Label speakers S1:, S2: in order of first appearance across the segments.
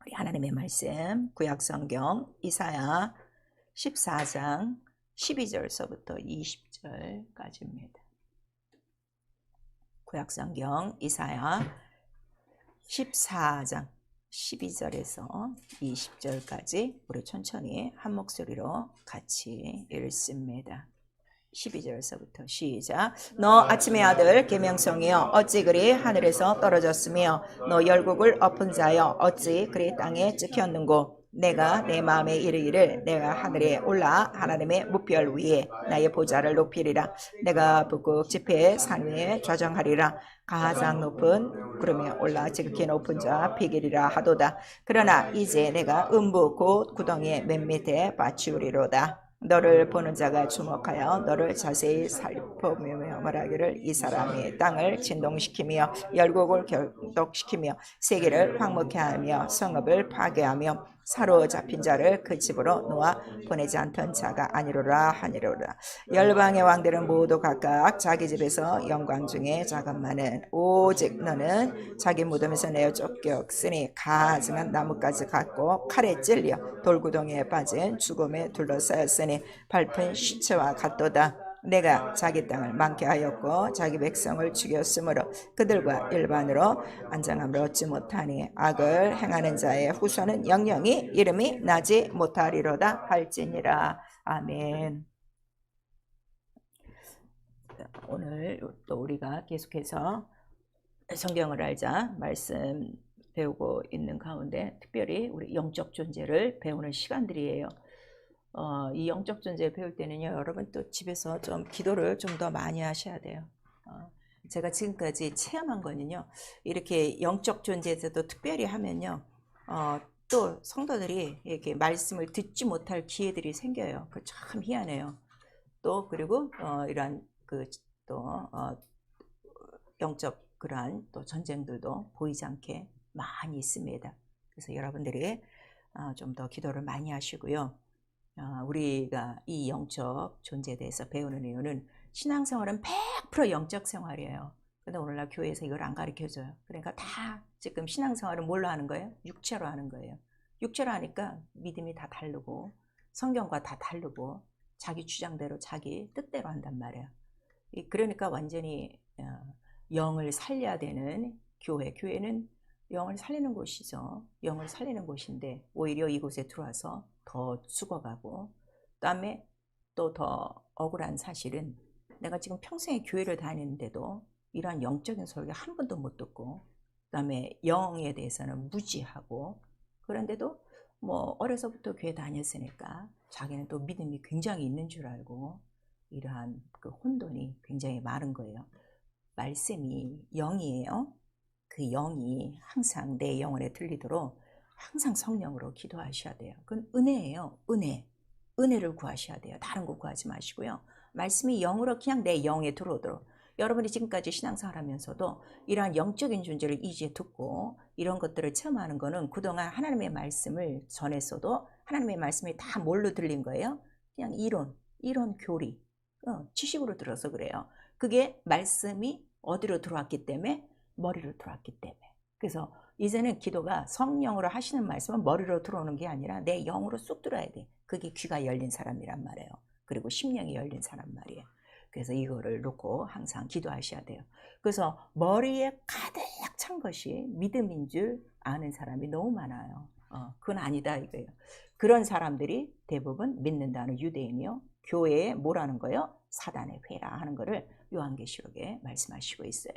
S1: 우리 하나님의 말씀 구약성경 이사야 14장 12절서부터 20절까지입니다. 구약성경 이사야 14장 12절에서 20절까지 우리 천천히 한 목소리로 같이 읽습니다. 12절서부터 시작. 너 아침의 아들 계명성이여 어찌 그리 하늘에서 떨어졌으며 너 열국을 엎은 자여 어찌 그리 땅에 찍혔는고 내가 내 마음에 이르기를 내가 하늘에 올라 하나님의 무별 위에 나의 보좌를 높이리라. 내가 북극 지폐의 산 위에 좌정하리라. 가장 높은 구름에 올라 지극히 높은 자 비길이라 하도다. 그러나 이제 내가 음부 곧 구덩이의 맨 밑에 받치우리로다. 너를 보는 자가 주목하여 너를 자세히 살펴보며 말하기를 이 사람이 땅을 진동시키며 열국을 결독시키며 세계를 황무케 하며 성읍을 파괴하며 사로잡힌 자를 그 집으로 놓아 보내지 않던 자가 아니로라 하니로라. 열방의 왕들은 모두 각각 자기 집에서 영광 중에 자금만은 오직 너는 자기 무덤에서 내어 쫓겼으니 가증한 나뭇가지 같고 칼에 찔려 돌구덩이에 빠진 죽음에 둘러싸였으니 밟힌 시체와 같도다. 내가 자기 땅을 많게 하였고 자기 백성을 죽였으므로 그들과 일반으로 안정함을 얻지 못하니 악을 행하는 자의 후손은 영영이 이름이 나지 못하리로다 할지니라. 아멘. 오늘 또 우리가 계속해서 성경을 알자 말씀 배우고 있는 가운데 특별히 우리 영적 존재를 배우는 시간들이에요. 이 영적 존재 배울 때는요, 여러분 또 집에서 좀 기도를 좀 더 많이 하셔야 돼요. 제가 지금까지 체험한 거는요, 이렇게 영적 존재에서도 특별히 하면요, 또 성도들이 이렇게 말씀을 듣지 못할 기회들이 생겨요. 그 참 희한해요. 또 그리고 이러한 또 영적 그러한 또 전쟁들도 보이지 않게 많이 있습니다. 그래서 여러분들이 좀 더 기도를 많이 하시고요. 우리가 이 영적 존재에 대해서 배우는 이유는 신앙생활은 100% 영적 생활이에요. 근데 오늘날 교회에서 이걸 안 가르쳐줘요. 그러니까 다 지금 신앙생활은 뭘로 하는 거예요? 육체로 하는 거예요. 육체로 하니까 믿음이 다 다르고 성경과 다 다르고 자기 주장대로 자기 뜻대로 한단 말이에요. 그러니까 완전히 영을 살려야 되는 교회는 영을 살리는 곳이죠. 영을 살리는 곳인데 오히려 이곳에 들어와서 더 죽어가고, 그다음에 또 더 억울한 사실은 내가 지금 평생에 교회를 다니는데도 이러한 영적인 설교 한 번도 못 듣고, 그다음에 영에 대해서는 무지하고, 그런데도 뭐 어려서부터 교회 다녔으니까 자기는 또 믿음이 굉장히 있는 줄 알고 이러한 그 혼돈이 굉장히 많은 거예요. 말씀이 영이에요. 그 영이 항상 내 영혼에 들리도록 항상 성령으로 기도하셔야 돼요. 그건 은혜예요. 은혜를 구하셔야 돼요. 다른 거 구하지 마시고요. 말씀이 영으로 그냥 내 영에 들어오도록. 여러분이 지금까지 신앙생활 하면서도 이러한 영적인 존재를 이제 듣고 이런 것들을 체험하는 거는 그동안 하나님의 말씀을 전했어도 하나님의 말씀이 다 뭘로 들린 거예요? 그냥 이론 교리, 지식으로 들어서 그래요. 그게 말씀이 어디로 들어왔기 때문에? 머리로 들어왔기 때문에. 그래서 이제는 기도가 성령으로 하시는 말씀은 머리로 들어오는 게 아니라 내 영으로 쑥 들어야 돼. 그게 귀가 열린 사람이란 말이에요. 그리고 심령이 열린 사람 말이에요. 그래서 이거를 놓고 항상 기도하셔야 돼요. 그래서 머리에 가득 찬 것이 믿음인 줄 아는 사람이 너무 많아요. 그건 아니다 이거예요. 그런 사람들이 대부분 믿는다는 유대인이요. 교회에 뭐라는 거예요? 사단의 회라 하는 거를 요한계시록에 말씀하시고 있어요.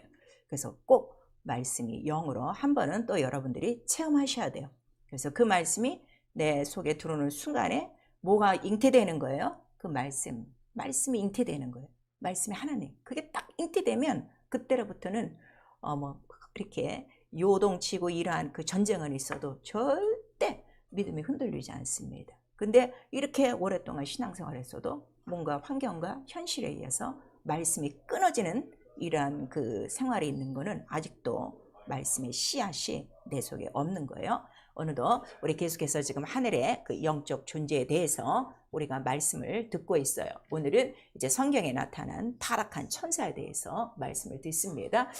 S1: 그래서 꼭 말씀이 영으로 한 번은 또 여러분들이 체험하셔야 돼요. 그래서 그 말씀이 내 속에 들어오는 순간에 뭐가 잉태되는 거예요? 그 말씀이 잉태되는 거예요. 말씀이 하나님. 그게 딱 잉태되면 그때로부터는 뭐 이렇게 요동치고 이러한 그 전쟁은 있어도 절대 믿음이 흔들리지 않습니다. 근데 이렇게 오랫동안 신앙생활했어도 뭔가 환경과 현실에 의해서 말씀이 끊어지는 이러한 그 생활이 있는 거는 아직도 말씀의 씨앗이 내 속에 없는 거예요. 오늘도 우리 계속해서 지금 하늘의 그 영적 존재에 대해서 우리가 말씀을 듣고 있어요. 오늘은 이제 성경에 나타난 타락한 천사에 대해서 말씀을 듣습니다.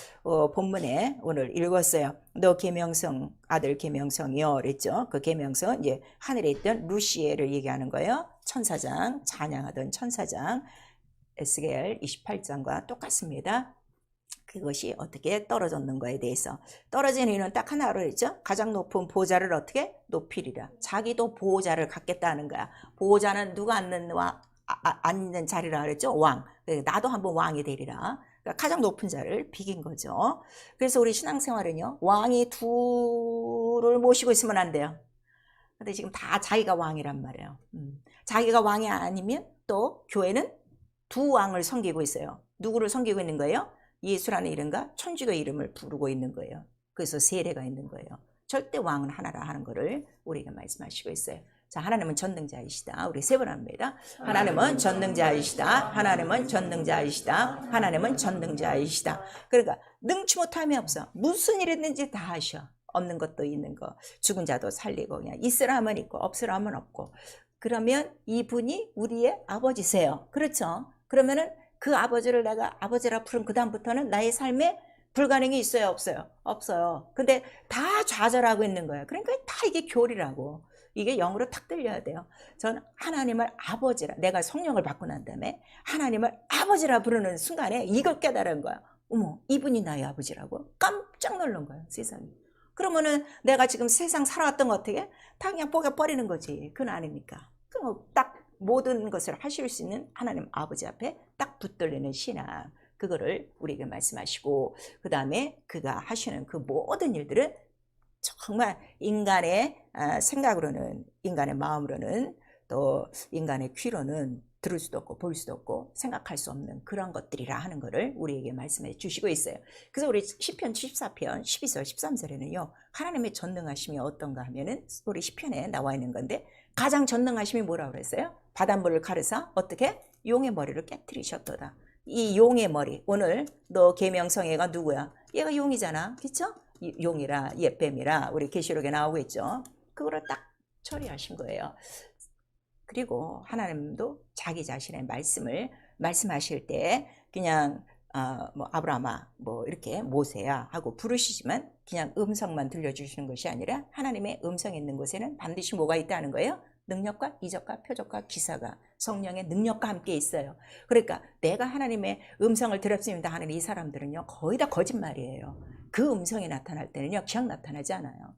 S1: 본문에 오늘 읽었어요. 너 계명성 아들 계명성이요 그랬죠. 그 계명성은 이제 하늘에 있던 루시엘을 얘기하는 거예요. 천사장, 찬양하던 천사장. 에스겔 28장과 똑같습니다. 그것이 어떻게 떨어졌는 거에 대해서. 떨어진 이유는 딱 하나로 했죠. 가장 높은 보좌를 어떻게 높이리라. 자기도 보호자를 갖겠다는 거야. 보호자는 누가 앉는 자리라 그랬죠. 왕. 나도 한번 왕이 되리라. 그러니까 가장 높은 자를 비긴 거죠. 그래서 우리 신앙생활은요, 왕이 둘을 모시고 있으면 안 돼요. 근데 지금 다 자기가 왕이란 말이에요. 자기가 왕이 아니면 또 교회는 두 왕을 섬기고 있어요. 누구를 섬기고 있는 거예요? 예수라는 이름과 천주교 이름을 부르고 있는 거예요. 그래서 세례가 있는 거예요. 절대 왕은 하나라 하는 거를 우리에게 말씀하시고 있어요. 자, 하나님은 전능자이시다. 우리 세 번 합니다. 하나님은 전능자이시다. 하나님은 전능자이시다. 하나님은 전능자이시다. 그러니까 능치 못함이 없어. 무슨 일 있는지 다 하셔. 없는 것도 있는 거. 죽은 자도 살리고 그냥 있으라 하면 있고 없으라 하면 없고. 그러면 이분이 우리의 아버지세요. 그렇죠? 그러면은 그 아버지를 내가 아버지라 부른 그 다음부터는 나의 삶에 불가능이 있어요? 없어요? 없어요. 근데 다 좌절하고 있는 거예요. 그러니까 다 이게 교리라고. 이게 영어로 탁 들려야 돼요. 전 하나님을 아버지라, 내가 성령을 받고 난 다음에 하나님을 아버지라 부르는 순간에 이걸 깨달은 거야. 어머, 이분이 나의 아버지라고? 깜짝 놀란 거예요, 세상이. 그러면은 내가 지금 세상 살아왔던 거 어떻게? 다 그냥 뽀개버리는 거지. 그건 아니니까. 그럼 딱 모든 것을 하실 수 있는 하나님 아버지 앞에 딱 붙들리는 신앙, 그거를 우리에게 말씀하시고, 그 다음에 그가 하시는 그 모든 일들은 정말 인간의 생각으로는, 인간의 마음으로는, 또 인간의 귀로는 들을 수도 없고 볼 수도 없고 생각할 수 없는 그런 것들이라 하는 것을 우리에게 말씀해 주시고 있어요. 그래서 우리 시편 74편 12절 13절에는요 하나님의 전능하심이 어떤가 하면은 우리 시편에 나와 있는 건데, 가장 전능하심이 뭐라고 그랬어요? 바닷물을 가르사 어떻게? 용의 머리를 깨뜨리셨도다. 이 용의 머리, 오늘 너 계명성애가 누구야? 얘가 용이잖아, 그쵸? 용이라 옛뱀이라 우리 계시록에 나오고 있죠. 그거를 딱 처리하신 거예요. 그리고 하나님도 자기 자신의 말씀을 말씀하실 때 그냥 뭐 아브라함아 뭐 이렇게 모세야 하고 부르시지만 그냥 음성만 들려주시는 것이 아니라 하나님의 음성이 있는 곳에는 반드시 뭐가 있다는 거예요? 능력과 이적과 표적과 기사가 성령의 능력과 함께 있어요. 그러니까 내가 하나님의 음성을 들었습니다 하는 이 사람들은요 거의 다 거짓말이에요. 그 음성이 나타날 때는요 그냥 나타나지 않아요.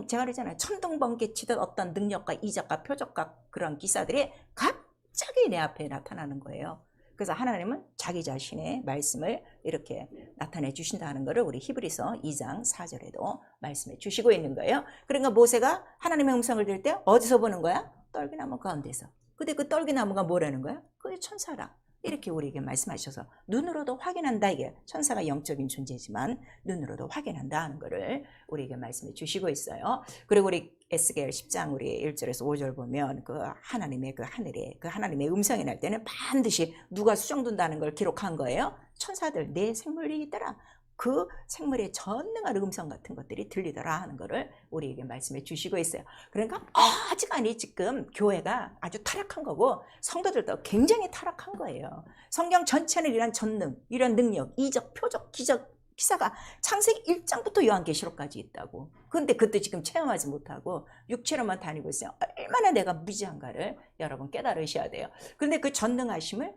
S1: 제가 그러잖아요. 천둥번개 치듯 어떤 능력과 이적과 표적과 그런 기사들이 갑자기 내 앞에 나타나는 거예요. 그래서 하나님은 자기 자신의 말씀을 이렇게 나타내 주신다는 것을 우리 히브리서 2장 4절에도 말씀해 주시고 있는 거예요. 그러니까 모세가 하나님의 음성을 들을 때 어디서 보는 거야? 떨기나무 가운데서. 근데 그 떨기나무가 뭐라는 거야? 그게 천사라. 이렇게 우리에게 말씀하셔서 눈으로도 확인한다. 이게 천사가 영적인 존재지만 눈으로도 확인한다 하는 것을 우리에게 말씀해 주시고 있어요. 그리고 우리 에스겔 10장 우리 1절에서 5절 보면 그 하나님의 그 하늘에 그 하나님의 음성이 날 때는 반드시 누가 수정둔다는 걸 기록한 거예요. 천사들 내 생물이 있더라. 그 생물의 전능한 음성 같은 것들이 들리더라 하는 것을 우리에게 말씀해 주시고 있어요. 그러니까 어지간히 지금 교회가 아주 타락한 거고 성도들도 굉장히 타락한 거예요. 성경 전체는 이런 전능, 이런 능력, 이적, 표적, 기적, 기사가 창세기 1장부터 요한계시록까지 있다고. 그런데 그것도 지금 체험하지 못하고 육체로만 다니고 있어요. 얼마나 내가 무지한가를 여러분 깨달으셔야 돼요. 그런데 그 전능하심을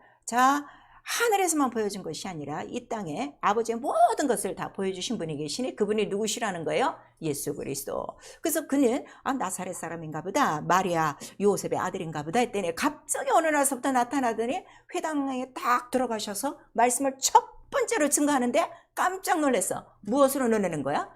S1: 하늘에서만 보여준 것이 아니라 이 땅에 아버지의 모든 것을 다 보여주신 분이 계시니 그분이 누구시라는 거예요? 예수 그리스도. 그래서 그는 나사렛 사람인가 보다, 마리아 요셉의 아들인가 보다 했더니 갑자기 어느 날서부터 나타나더니 회당에 딱 들어가셔서 말씀을 첫 번째로 증거하는데 깜짝 놀랐어. 무엇으로 놀라는 거야?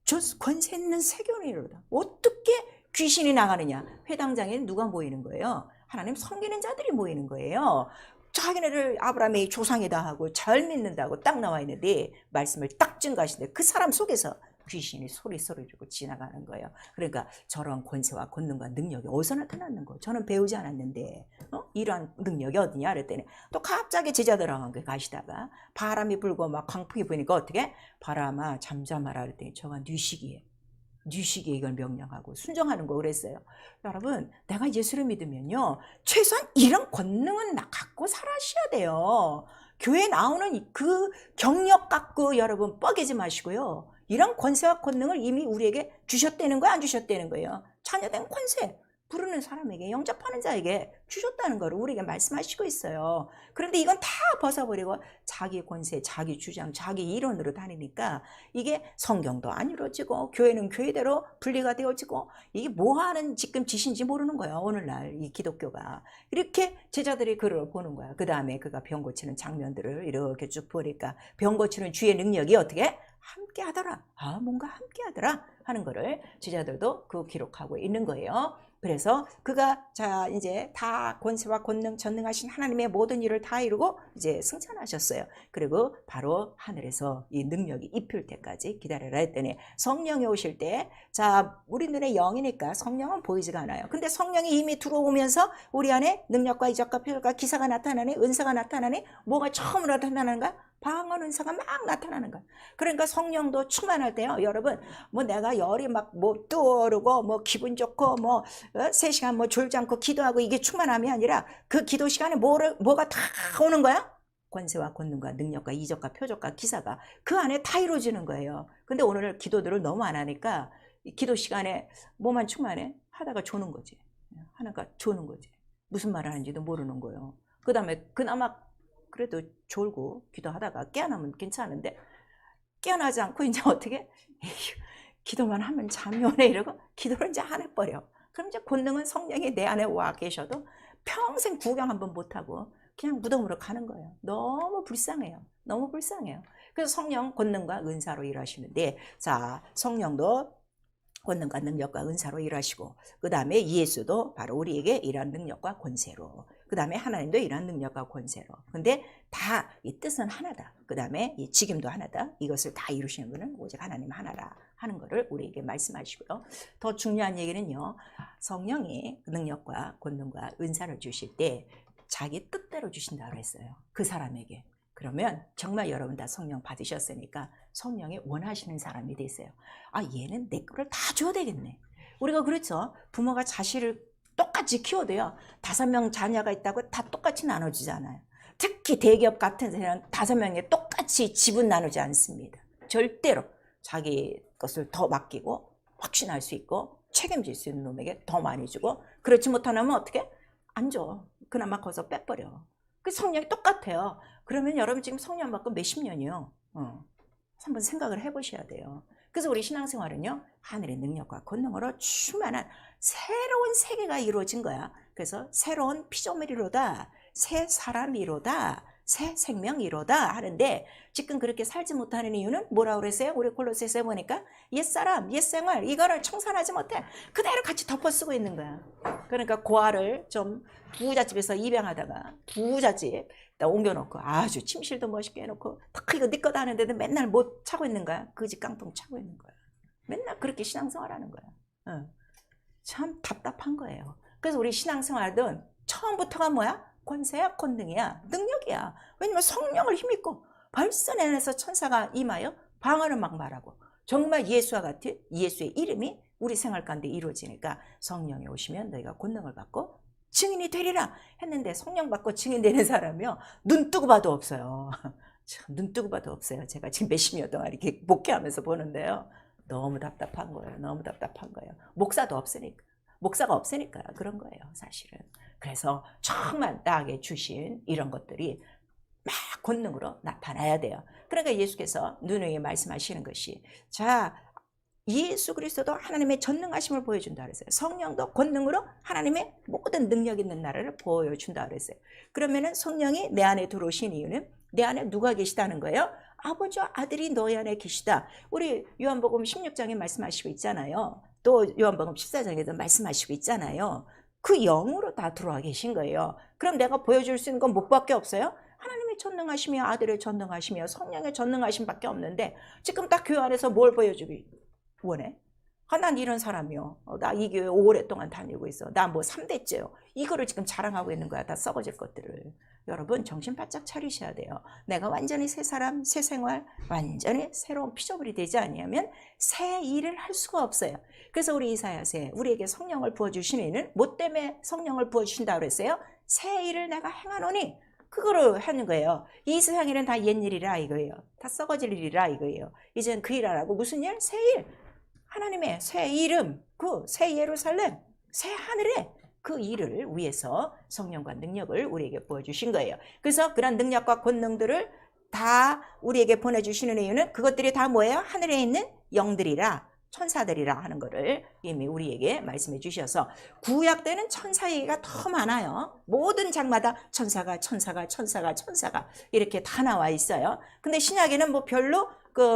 S1: 저 권세 있는 세견이로다. 어떻게 귀신이 나가느냐? 회당장에 누가 모이는 거예요? 하나님 섬기는 자들이 모이는 거예요. 자기네를 아브라함의 조상이다 하고 잘 믿는다고 딱 나와 있는데 말씀을 딱 증거하시는데 그 사람 속에서 귀신이 소리소리로 지나가는 거예요. 그러니까 저런 권세와 권능과 능력이 어디서 나타났는 거? 저는 배우지 않았는데 이러한 능력이 어디냐 그랬더니 또 갑자기 제자들하고 가시다가 바람이 불고 막 광풍이 부니까 어떻게? 바람아 잠잠하라 그랬더니 저가 뉘시기에 뉘시게 이걸 명령하고 순종하는 거 그랬어요. 여러분, 내가 예수를 믿으면요, 최소한 이런 권능은 갖고 살아셔야 돼요. 교회 나오는 그 경력 갖고 여러분 뻐개지 마시고요. 이런 권세와 권능을 이미 우리에게 주셨다는 거야, 안 주셨다는 거예요? 자녀된 권세, 부르는 사람에게, 영접하는 자에게 주셨다는 거를 우리에게 말씀하시고 있어요. 그런데 이건 다 벗어버리고 자기 권세, 자기 주장, 자기 이론으로 다니니까 이게 성경도 안 이루어지고 교회는 교회대로 분리가 되어지고 이게 뭐하는 지금 짓인지 모르는 거예요. 오늘날 이 기독교가. 이렇게 제자들이 그를 보는 거야. 그 다음에 그가 병 고치는 장면들을 이렇게 쭉 보니까 병 고치는 주의 능력이 어떻게? 함께 하더라. 아, 뭔가 함께 하더라 하는 거를 제자들도 그 기록하고 있는 거예요. 그래서 그가 자 이제 다 권세와 권능 전능하신 하나님의 모든 일을 다 이루고 이제 승천하셨어요. 그리고 바로 하늘에서 이 능력이 입힐 때까지 기다려라 했더니 성령이 오실 때, 자 우리 눈에 영이니까 성령은 보이지가 않아요. 근데 성령이 이미 들어오면서 우리 안에 능력과 이적과 표적과 기사가 나타나니, 은사가 나타나니, 뭐가 처음으로 나타나는가? 방언 은사가 막 나타나는 거야. 그러니까 성령도 충만할 때요, 여러분, 뭐 내가 열이 막 뭐 떠오르고 뭐 기분 좋고 뭐 3시간 뭐 졸지 않고 기도하고 이게 충만함이 아니라 그 기도 시간에 뭐가 다 오는 거야? 권세와 권능과 능력과 이적과 표적과 기사가 그 안에 다 이루어지는 거예요. 근데 오늘 기도들을 너무 안 하니까 기도 시간에 뭐만 충만해? 하다가 조는 거지. 하다가 조는 거지. 무슨 말을 하는지도 모르는 거예요. 그 다음에 그나마 그래도 졸고 기도하다가 깨어나면 괜찮은데 깨어나지 않고 이제 어떻게? 에휴, 기도만 하면 잠이 오네 이러고 기도를 이제 안 해버려. 그럼 이제 권능은 성령이 내 안에 와 계셔도 평생 구경 한번 못하고 그냥 무덤으로 가는 거예요. 너무 불쌍해요. 너무 불쌍해요. 그래서 성령 권능과 은사로 일하시는데, 자 성령도 권능과 능력과 은사로 일하시고, 그 다음에 예수도 바로 우리에게 이러한 능력과 권세로, 그 다음에 하나님도 이러한 능력과 권세로. 근데 다 이 뜻은 하나다. 그 다음에 이 직임도 하나다. 이것을 다 이루시는 분은 오직 하나님 하나라 하는 것을 우리에게 말씀하시고요. 더 중요한 얘기는요, 성령이 능력과 권능과 은사를 주실 때 자기 뜻대로 주신다고 했어요. 그 사람에게. 그러면 정말 여러분 다 성령 받으셨으니까 성령이 원하시는 사람이 되세요. 아, 얘는 내 거를 다 줘야 되겠네. 우리가 그렇죠. 부모가 자식을 똑같이 키워도요, 5명 자녀가 있다고 다 똑같이 나눠주잖아요. 특히 대기업 같은 데는 5명이 똑같이 지분 나누지 않습니다. 절대로 자기 것을 더 맡기고 확신할 수 있고 책임질 수 있는 놈에게 더 많이 주고, 그렇지 못하면 어떻게? 안 줘. 그나마 거기서 빼버려. 그 성령이 똑같아요. 그러면 여러분 지금 성령 받고 몇십 년이요? 한번 생각을 해보셔야 돼요. 그래서 우리 신앙생활은요, 하늘의 능력과 권능으로 충만한 새로운 세계가 이루어진 거야. 그래서 새로운 피조물이로다, 새 사람이로다, 새 생명이로다 하는데, 지금 그렇게 살지 못하는 이유는 뭐라고 그랬어요? 우리 골로새서에 보니까 옛사람, 옛생활 이거를 청산하지 못해 그대로 같이 덮어쓰고 있는 거야. 그러니까 고아를 좀 부잣집에서 입양하다가 부잣집 옮겨놓고 아주 침실도 멋있게 해놓고 탁 이거 네 거다 하는데도 맨날 못 차고 있는 거야. 그 집 깡통 차고 있는 거야. 맨날 그렇게 신앙생활하는 거야. 참 답답한 거예요. 그래서 우리 신앙생활은 처음부터가 뭐야? 권세야, 권능이야, 능력이야. 왜냐면 성령을 힘입고 벌써 내 안에서 천사가 임하여 방언을 막 말하고 정말 예수와 같은 예수의 이름이 우리 생활 가운데 이루어지니까 성령이 오시면 너희가 권능을 받고 증인이 되리라 했는데, 성령 받고 증인되는 사람이요, 눈 뜨고 봐도 없어요. 참, 눈 뜨고 봐도 없어요. 제가 지금 몇십 년 동안 이렇게 목회하면서 보는데요, 너무 답답한 거예요. 너무 답답한 거예요. 목사도 없으니까. 목사가 없으니까 그런 거예요, 사실은. 그래서 정말 나에게 주신 이런 것들이 막 권능으로 나타나야 돼요. 그러니까 예수께서 누누이 말씀하시는 것이, 자 예수 그리스도도 하나님의 전능하심을 보여준다 그랬어요. 성령도 권능으로 하나님의 모든 능력 있는 나라를 보여준다 그랬어요. 그러면은 성령이 내 안에 들어오신 이유는 내 안에 누가 계시다는 거예요? 아버지와 아들이 너희 안에 계시다. 우리 요한복음 16장에 말씀하시고 있잖아요. 또 요한복음 14장에도 말씀하시고 있잖아요. 그 영으로 다 들어와 계신 거예요. 그럼 내가 보여줄 수 있는 건 뭐밖에 없어요? 하나님의 전능하심이요, 아들의 전능하심이요, 성령의 전능하심밖에 없는데 지금 딱 교회 안에서 뭘 보여주기 원해? 난 이런 사람이요. 나 이 교회 오랫동안 다니고 있어. 나 뭐 3대째요. 이거를 지금 자랑하고 있는 거야. 다 썩어질 것들을. 여러분 정신 바짝 차리셔야 돼요. 내가 완전히 새 사람, 새 생활, 완전히 새로운 피조물이 되지 아니하면 새 일을 할 수가 없어요. 그래서 우리 이사야서에 우리에게 성령을 부어주시는 이는 뭐 때문에 성령을 부어주신다고 그랬어요? 새 일을 내가 행하노니 그거를 하는 거예요. 이 세상 일은 다 옛일이라 이거예요. 다 썩어질 일이라 이거예요. 이젠 그 일 안 하고 무슨 일? 새 일. 하나님의 새 이름, 그 새 예루살렘, 새 하늘에 그 일을 위해서 성령과 능력을 우리에게 부어주신 거예요. 그래서 그런 능력과 권능들을 다 우리에게 보내주시는 이유는 그것들이 다 뭐예요? 하늘에 있는 영들이라, 천사들이라 하는 것을 이미 우리에게 말씀해 주셔서 구약 때는 천사 얘기가 더 많아요. 모든 장마다 천사가 이렇게 다 나와 있어요. 근데 신약에는 뭐 별로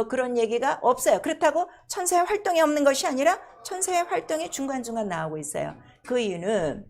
S1: 그런 얘기가 없어요. 그렇다고 천사의 활동이 없는 것이 아니라 천사의 활동이 중간중간 나오고 있어요. 그 이유는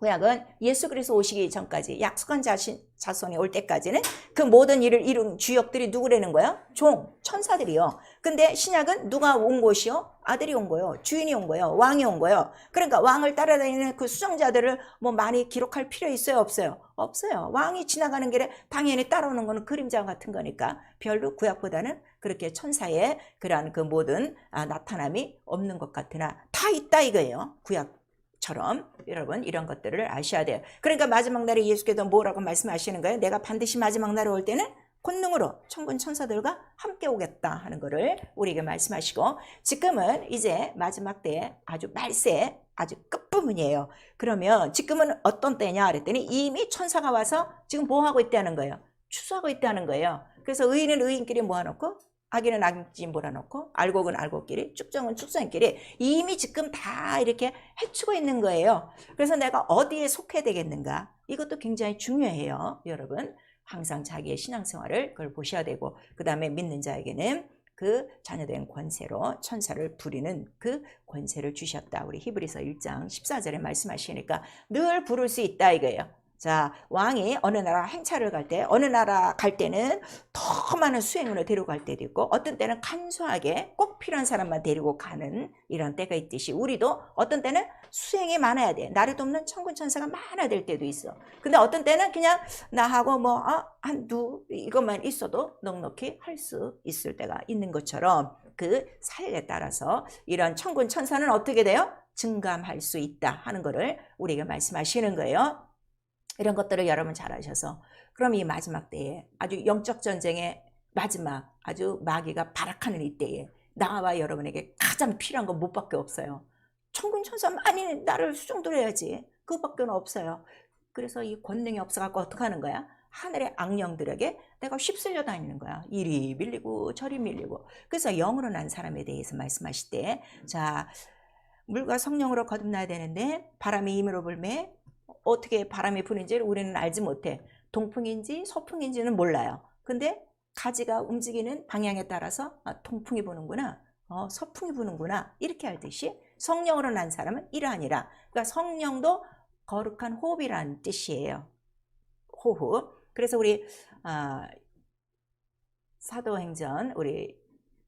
S1: 구약은 예수 그리스도 오시기 전까지 약속한 자손이 올 때까지는 그 모든 일을 이룬 주역들이 누구라는 거예요? 종, 천사들이요. 근데 신약은 누가 온 곳이요? 아들이 온 거예요. 주인이 온 거예요. 왕이 온 거예요. 그러니까 왕을 따라다니는 그 수정자들을 뭐 많이 기록할 필요 있어요? 없어요? 없어요. 왕이 지나가는 길에 당연히 따라오는 거는 그림자 같은 거니까 별로 구약보다는 그렇게 천사의 그러한 그 모든 나타남이 없는 것 같으나 다 있다 이거예요. 구약처럼 여러분 이런 것들을 아셔야 돼요. 그러니까 마지막 날에 예수께서 뭐라고 말씀하시는 거예요? 내가 반드시 마지막 날에 올 때는 권능으로 천군 천사들과 함께 오겠다 하는 것을 우리에게 말씀하시고 지금은 이제 마지막 때에 아주 말세 아주 끝부분이에요. 그러면 지금은 어떤 때냐 그랬더니 이미 천사가 와서 지금 뭐 하고 있다는 거예요? 추수하고 있다는 거예요. 그래서 의인은 의인끼리 모아놓고 악인은 악인끼리 몰아놓고 알곡은 알곡끼리 쭉정은 쭉정끼리 이미 지금 다 이렇게 해치고 있는 거예요. 그래서 내가 어디에 속해야 되겠는가? 이것도 굉장히 중요해요. 여러분 항상 자기의 신앙생활을 그걸 보셔야 되고 그 다음에 믿는 자에게는 그 자녀된 권세로 천사를 부리는 그 권세를 주셨다. 우리 히브리서 1장 14절에 말씀하시니까 늘 부를 수 있다 이거예요. 자, 왕이 어느 나라 행차를 갈 때 어느 나라 갈 때는 더 많은 수행원을 데리고 갈 때도 있고 어떤 때는 간소하게 꼭 필요한 사람만 데리고 가는 이런 때가 있듯이 우리도 어떤 때는 수행이 많아야 돼. 나를 돕는 천군 천사가 많아야 될 때도 있어. 근데 어떤 때는 그냥 나하고 뭐 한두 이것만 있어도 넉넉히 할 수 있을 때가 있는 것처럼 그 사역에 따라서 이런 천군 천사는 어떻게 돼요? 증감할 수 있다 하는 거를 우리에게 말씀하시는 거예요. 이런 것들을 여러분 잘 아셔서 그럼 이 마지막 때에 아주 영적 전쟁의 마지막 아주 마귀가 발악하는 이때에 나와 여러분에게 가장 필요한 건 뭐밖에 없어요. 천군 천사 많이 나를 수종들어야지. 그것밖에 없어요. 그래서 이 권능이 없어갖고 어떻게 하는 거야? 하늘의 악령들에게 내가 휩쓸려 다니는 거야. 이리 밀리고 저리 밀리고. 그래서 영으로 난 사람에 대해서 말씀하실 때 자 물과 성령으로 거듭나야 되는데 바람이 임으로 불매 어떻게 바람이 부는지를 우리는 알지 못해. 동풍인지 서풍인지는 몰라요. 근데 가지가 움직이는 방향에 따라서 동풍이 부는구나, 서풍이 부는구나 이렇게 알듯이 성령으로 난 사람은 이러하니라. 그러니까 성령도 거룩한 호흡이라는 뜻이에요. 호흡. 그래서 우리 사도행전 우리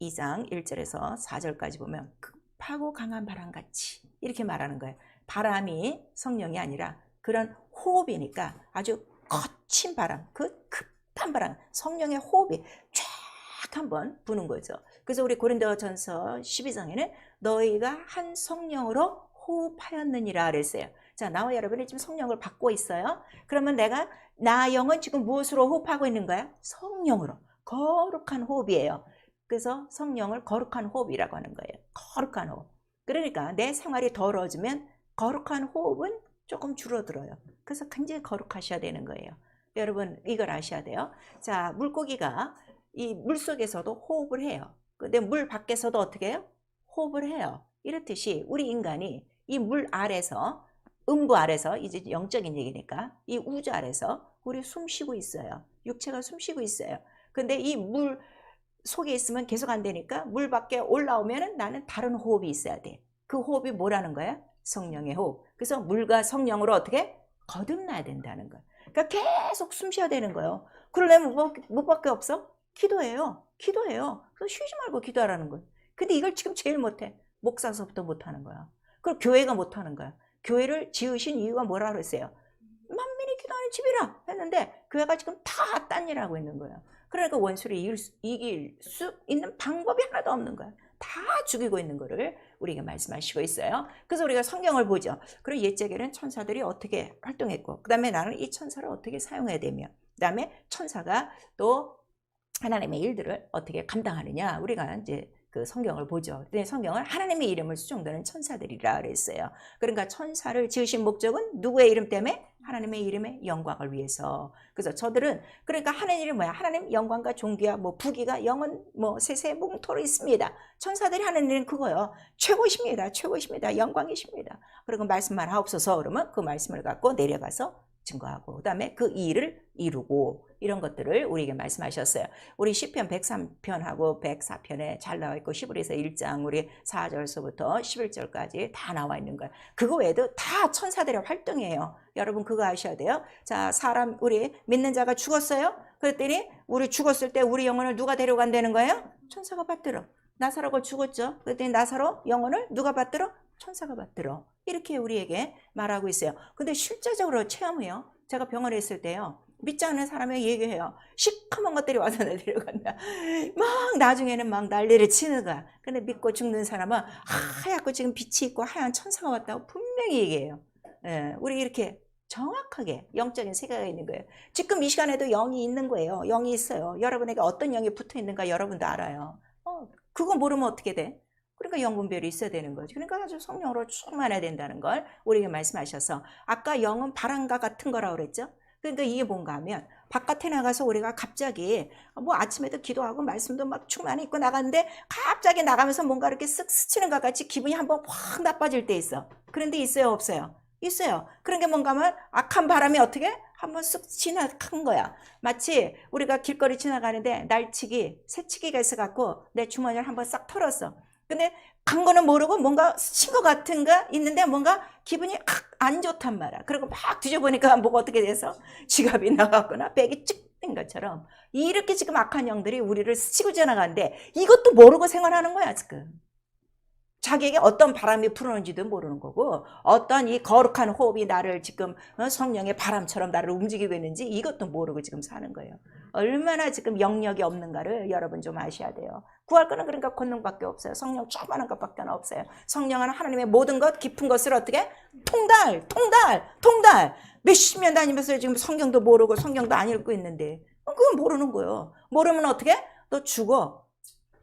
S1: 2장 1절에서 4절까지 보면 급하고 강한 바람같이 이렇게 말하는 거예요. 바람이 성령이 아니라 그런 호흡이니까 아주 거친 바람, 그 급한 바람, 성령의 호흡이 쫙 한번 부는 거죠. 그래서 우리 고린도전서 12장에는 너희가 한 성령으로 호흡하였느니라 그랬어요. 자, 나와 여러분이 지금 성령을 받고 있어요. 그러면 나 영은 지금 무엇으로 호흡하고 있는 거야? 성령으로. 거룩한 호흡이에요. 그래서 성령을 거룩한 호흡이라고 하는 거예요. 거룩한 호흡. 그러니까 내 생활이 더러워지면 거룩한 호흡은 조금 줄어들어요. 그래서 굉장히 거룩하셔야 되는 거예요. 여러분 이걸 아셔야 돼요. 자, 물고기가 이 물속에서도 호흡을 해요. 근데 물 밖에서도 어떻게 해요? 호흡을 해요. 이렇듯이 우리 인간이 이 물 아래서 음부 아래서 이제 영적인 얘기니까 이 우주 아래서 우리 숨 쉬고 있어요. 육체가 숨 쉬고 있어요. 근데 이 물 속에 있으면 계속 안 되니까 물 밖에 올라오면 나는 다른 호흡이 있어야 돼. 그 호흡이 뭐라는 거야? 성령의 호흡. 그래서 물과 성령으로 어떻게? 거듭나야 된다는 거예요. 그러니까 계속 숨 쉬어야 되는 거예요. 그러려면 뭐밖에 없어? 기도해요. 그래서 쉬지 말고 기도하라는 거예요. 근데 이걸 지금 제일 못해. 목사서부터 못하는 거야. 그리고 교회가 못하는 거야. 교회를 지으신 이유가 뭐라 그랬어요? 만민이 기도하는 집이라 했는데 교회가 지금 다 딴 일 하고 있는 거예요. 그러니까 원수를 이길 수 있는 방법이 하나도 없는 거야. 다 죽이고 있는 거를 우리에게 말씀하시고 있어요. 그래서 우리가 성경을 보죠. 그리고 옛적에는 천사들이 어떻게 활동했고, 그 다음에 나는 이 천사를 어떻게 사용해야 되며, 그 다음에 천사가 또 하나님의 일들을 어떻게 감당하느냐, 우리가 이제 그 성경을 보죠. 근데 성경은 하나님의 이름을 수종되는 천사들이라 그랬어요. 그러니까 천사를 지으신 목적은 누구의 이름 때문에? 하나님의 이름의 영광을 위해서. 그래서 저들은 그러니까 하나님 이름 뭐야? 하나님 영광과 존귀와 뭐 부귀가 영원 뭐 세세 뭉토로 있습니다. 천사들이 하는 일은 그거요. 최고십니다. 최고십니다. 영광이십니다. 그리고 말씀만 하옵소서 그러면 그 말씀을 갖고 내려가서 증거하고, 그 다음에 그 일을 이루고, 이런 것들을 우리에게 말씀하셨어요. 우리 시편 103편하고 104편에 잘 나와 있고, 히브리서 1장 우리 4절서부터 11절까지 다 나와 있는 거예요. 그거 외에도 다 천사들의 활동이에요. 여러분 그거 아셔야 돼요. 자, 사람 우리 믿는 자가 죽었어요. 그랬더니 우리 죽었을 때 우리 영혼을 누가 데려간다는 거예요? 천사가 받들어. 나사로가 죽었죠. 그랬더니 나사로 영혼을 누가 받들어? 천사가 받들어. 이렇게 우리에게 말하고 있어요. 근데 실제적으로 체험해요. 제가 병원에 있을 때요, 믿지 않는 사람에게 얘기해요. 시커먼 것들이 와서 나 데려간다. 막 나중에는 막 난리를 치는 거야. 근데 믿고 죽는 사람은 하얗고 지금 빛이 있고 하얀 천사가 왔다고 분명히 얘기해요. 예, 우리 이렇게 정확하게 영적인 세계가 있는 거예요. 지금 이 시간에도 영이 있는 거예요. 영이 있어요. 여러분에게 어떤 영이 붙어 있는가 여러분도 알아요. 그거 모르면 어떻게 돼? 그러니까 영분별이 있어야 되는 거지. 그러니까 아주 성령으로 충만해야 된다는 걸 우리에게 말씀하셔서, 아까 영은 바람과 같은 거라고 그랬죠. 그러니까 이게 뭔가 하면 바깥에 나가서 우리가 갑자기 뭐 아침에도 기도하고 말씀도 막 충만히 있고 나갔는데 갑자기 나가면서 뭔가 이렇게 쓱 스치는 것 같이 기분이 한번 확 나빠질 때 있어. 그런데 있어요 없어요? 있어요. 그런 게 뭔가 하면 악한 바람이 어떻게 한번 쓱 지나간 거야. 마치 우리가 길거리 지나가는데 날치기, 새치기가 있어갖고 내 주머니를 한번 싹 털었어. 근데 간 거는 모르고 뭔가 스친 것 같은 거 있는데 뭔가 기분이 안 좋단 말이야. 그리고 막 뒤져보니까 뭐가 어떻게 돼서 지갑이 나갔거나 백이 찍 된 것처럼 이렇게 지금 악한 영들이 우리를 스치고 지나가는데 이것도 모르고 생활하는 거야 지금. 자기에게 어떤 바람이 불어오는지도 모르는 거고, 어떤 이 거룩한 호흡이 나를 지금 성령의 바람처럼 나를 움직이고 있는지 이것도 모르고 지금 사는 거예요. 얼마나 지금 영역이 없는가를 여러분 좀 아셔야 돼요. 구할 거는 그러니까 권능밖에 없어요. 성령 충만한 것밖에 없어요. 성령은 하나님의 모든 것 깊은 것을 어떻게 통달 몇십 년 다니면서 지금 성경도 모르고 성경도 안 읽고 있는데 그건 모르는 거예요. 모르면 어떻게? 너 죽어.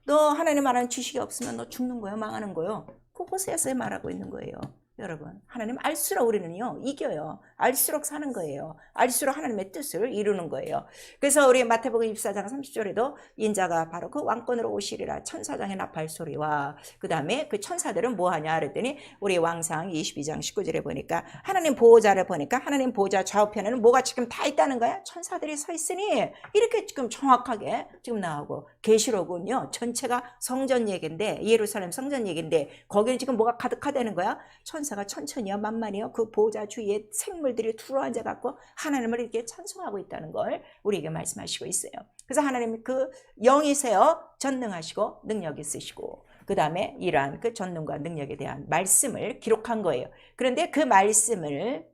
S1: 너 하나님 말하는 지식이 없으면 너 죽는 거예요. 망하는 거예요. 그곳에서 말하고 있는 거예요. 여러분, 하나님 알수록 우리는요 이겨요. 알수록 사는 거예요. 알수록 하나님의 뜻을 이루는 거예요. 그래서 우리 마태복음 24장 30절에도 인자가 바로 그 왕권으로 오시리라 천사장의 나팔 소리와, 그 다음에 그 천사들은 뭐하냐 그랬더니 우리 왕상 22장 19절에 보니까 하나님 보호자를 보니까 하나님 보호자 좌우편에는 뭐가 지금 다 있다는 거야. 천사들이 서 있으니 이렇게 지금 정확하게 지금 나오고, 계시록은요 전체가 성전 얘기인데, 예루살렘 성전 얘기인데 거기는 지금 뭐가 가득하다는 거야. 천사가 천천히요 만만히요 그 보호자 주위에 생물들이 둘러앉아 갖고 하나님을 이렇게 찬송하고 있다는 걸 우리에게 말씀하시고 있어요. 그래서 하나님 그 영이세요 전능하시고 능력 있으시고, 그 다음에 이러한 그 전능과 능력에 대한 말씀을 기록한 거예요. 그런데 그 말씀을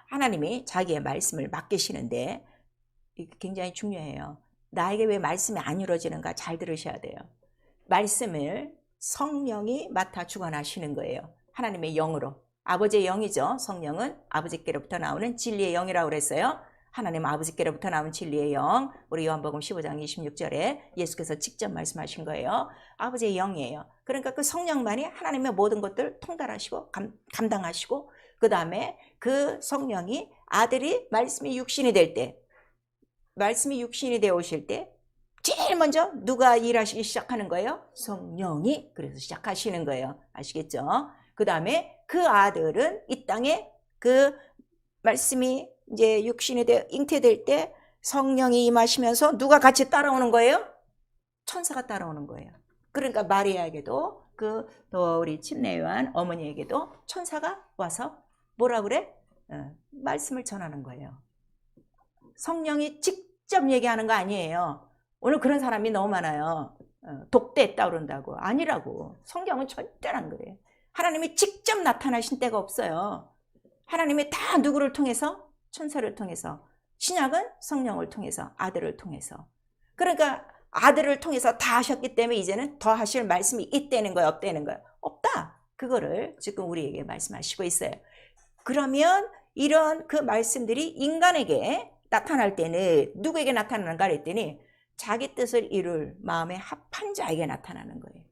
S1: 하나님이 자기의 말씀을 맡기시는데 굉장히 중요해요. 나에게 왜 말씀이 안 이루어지는가 잘 들으셔야 돼요. 말씀을 성령이 맡아 주관하시는 거예요. 하나님의 영으로. 아버지의 영이죠. 성령은 아버지께로부터 나오는 진리의 영이라고 그랬어요. 하나님 아버지께로부터 나온 진리의 영. 우리 요한복음 15장 26절에 예수께서 직접 말씀하신 거예요. 아버지의 영이에요. 그러니까 그 성령만이 하나님의 모든 것들을 통달하시고 감당하시고, 그 다음에 그 성령이 아들이 말씀이 육신이 될 때, 말씀이 육신이 되어 오실 때 제일 먼저 누가 일하시기 시작하는 거예요? 성령이. 그래서 시작하시는 거예요. 아시겠죠? 그 다음에 그 아들은 이 땅에 그 말씀이 이제 육신이 되어 잉태될 때 성령이 임하시면서 누가 같이 따라오는 거예요? 천사가 따라오는 거예요. 그러니까 마리아에게도 또 우리 침례요한 어머니에게도 천사가 와서 뭐라 그래? 말씀을 전하는 거예요. 성령이 직접 얘기하는 거 아니에요. 오늘 그런 사람이 너무 많아요. 독대했다 그런다고. 아니라고. 성경은 절대로 안 그래요. 하나님이 직접 나타나신 때가 없어요. 하나님이 다 누구를 통해서? 천사를 통해서. 신약은 성령을 통해서, 아들을 통해서. 그러니까 아들을 통해서 다 하셨기 때문에 이제는 더 하실 말씀이 있다는 거예요, 없다는 거예요? 없다. 그거를 지금 우리에게 말씀하시고 있어요. 그러면 이런 그 말씀들이 인간에게 나타날 때는 누구에게 나타나는가 그랬더니 자기 뜻을 이룰 마음에 합한 자에게 나타나는 거예요.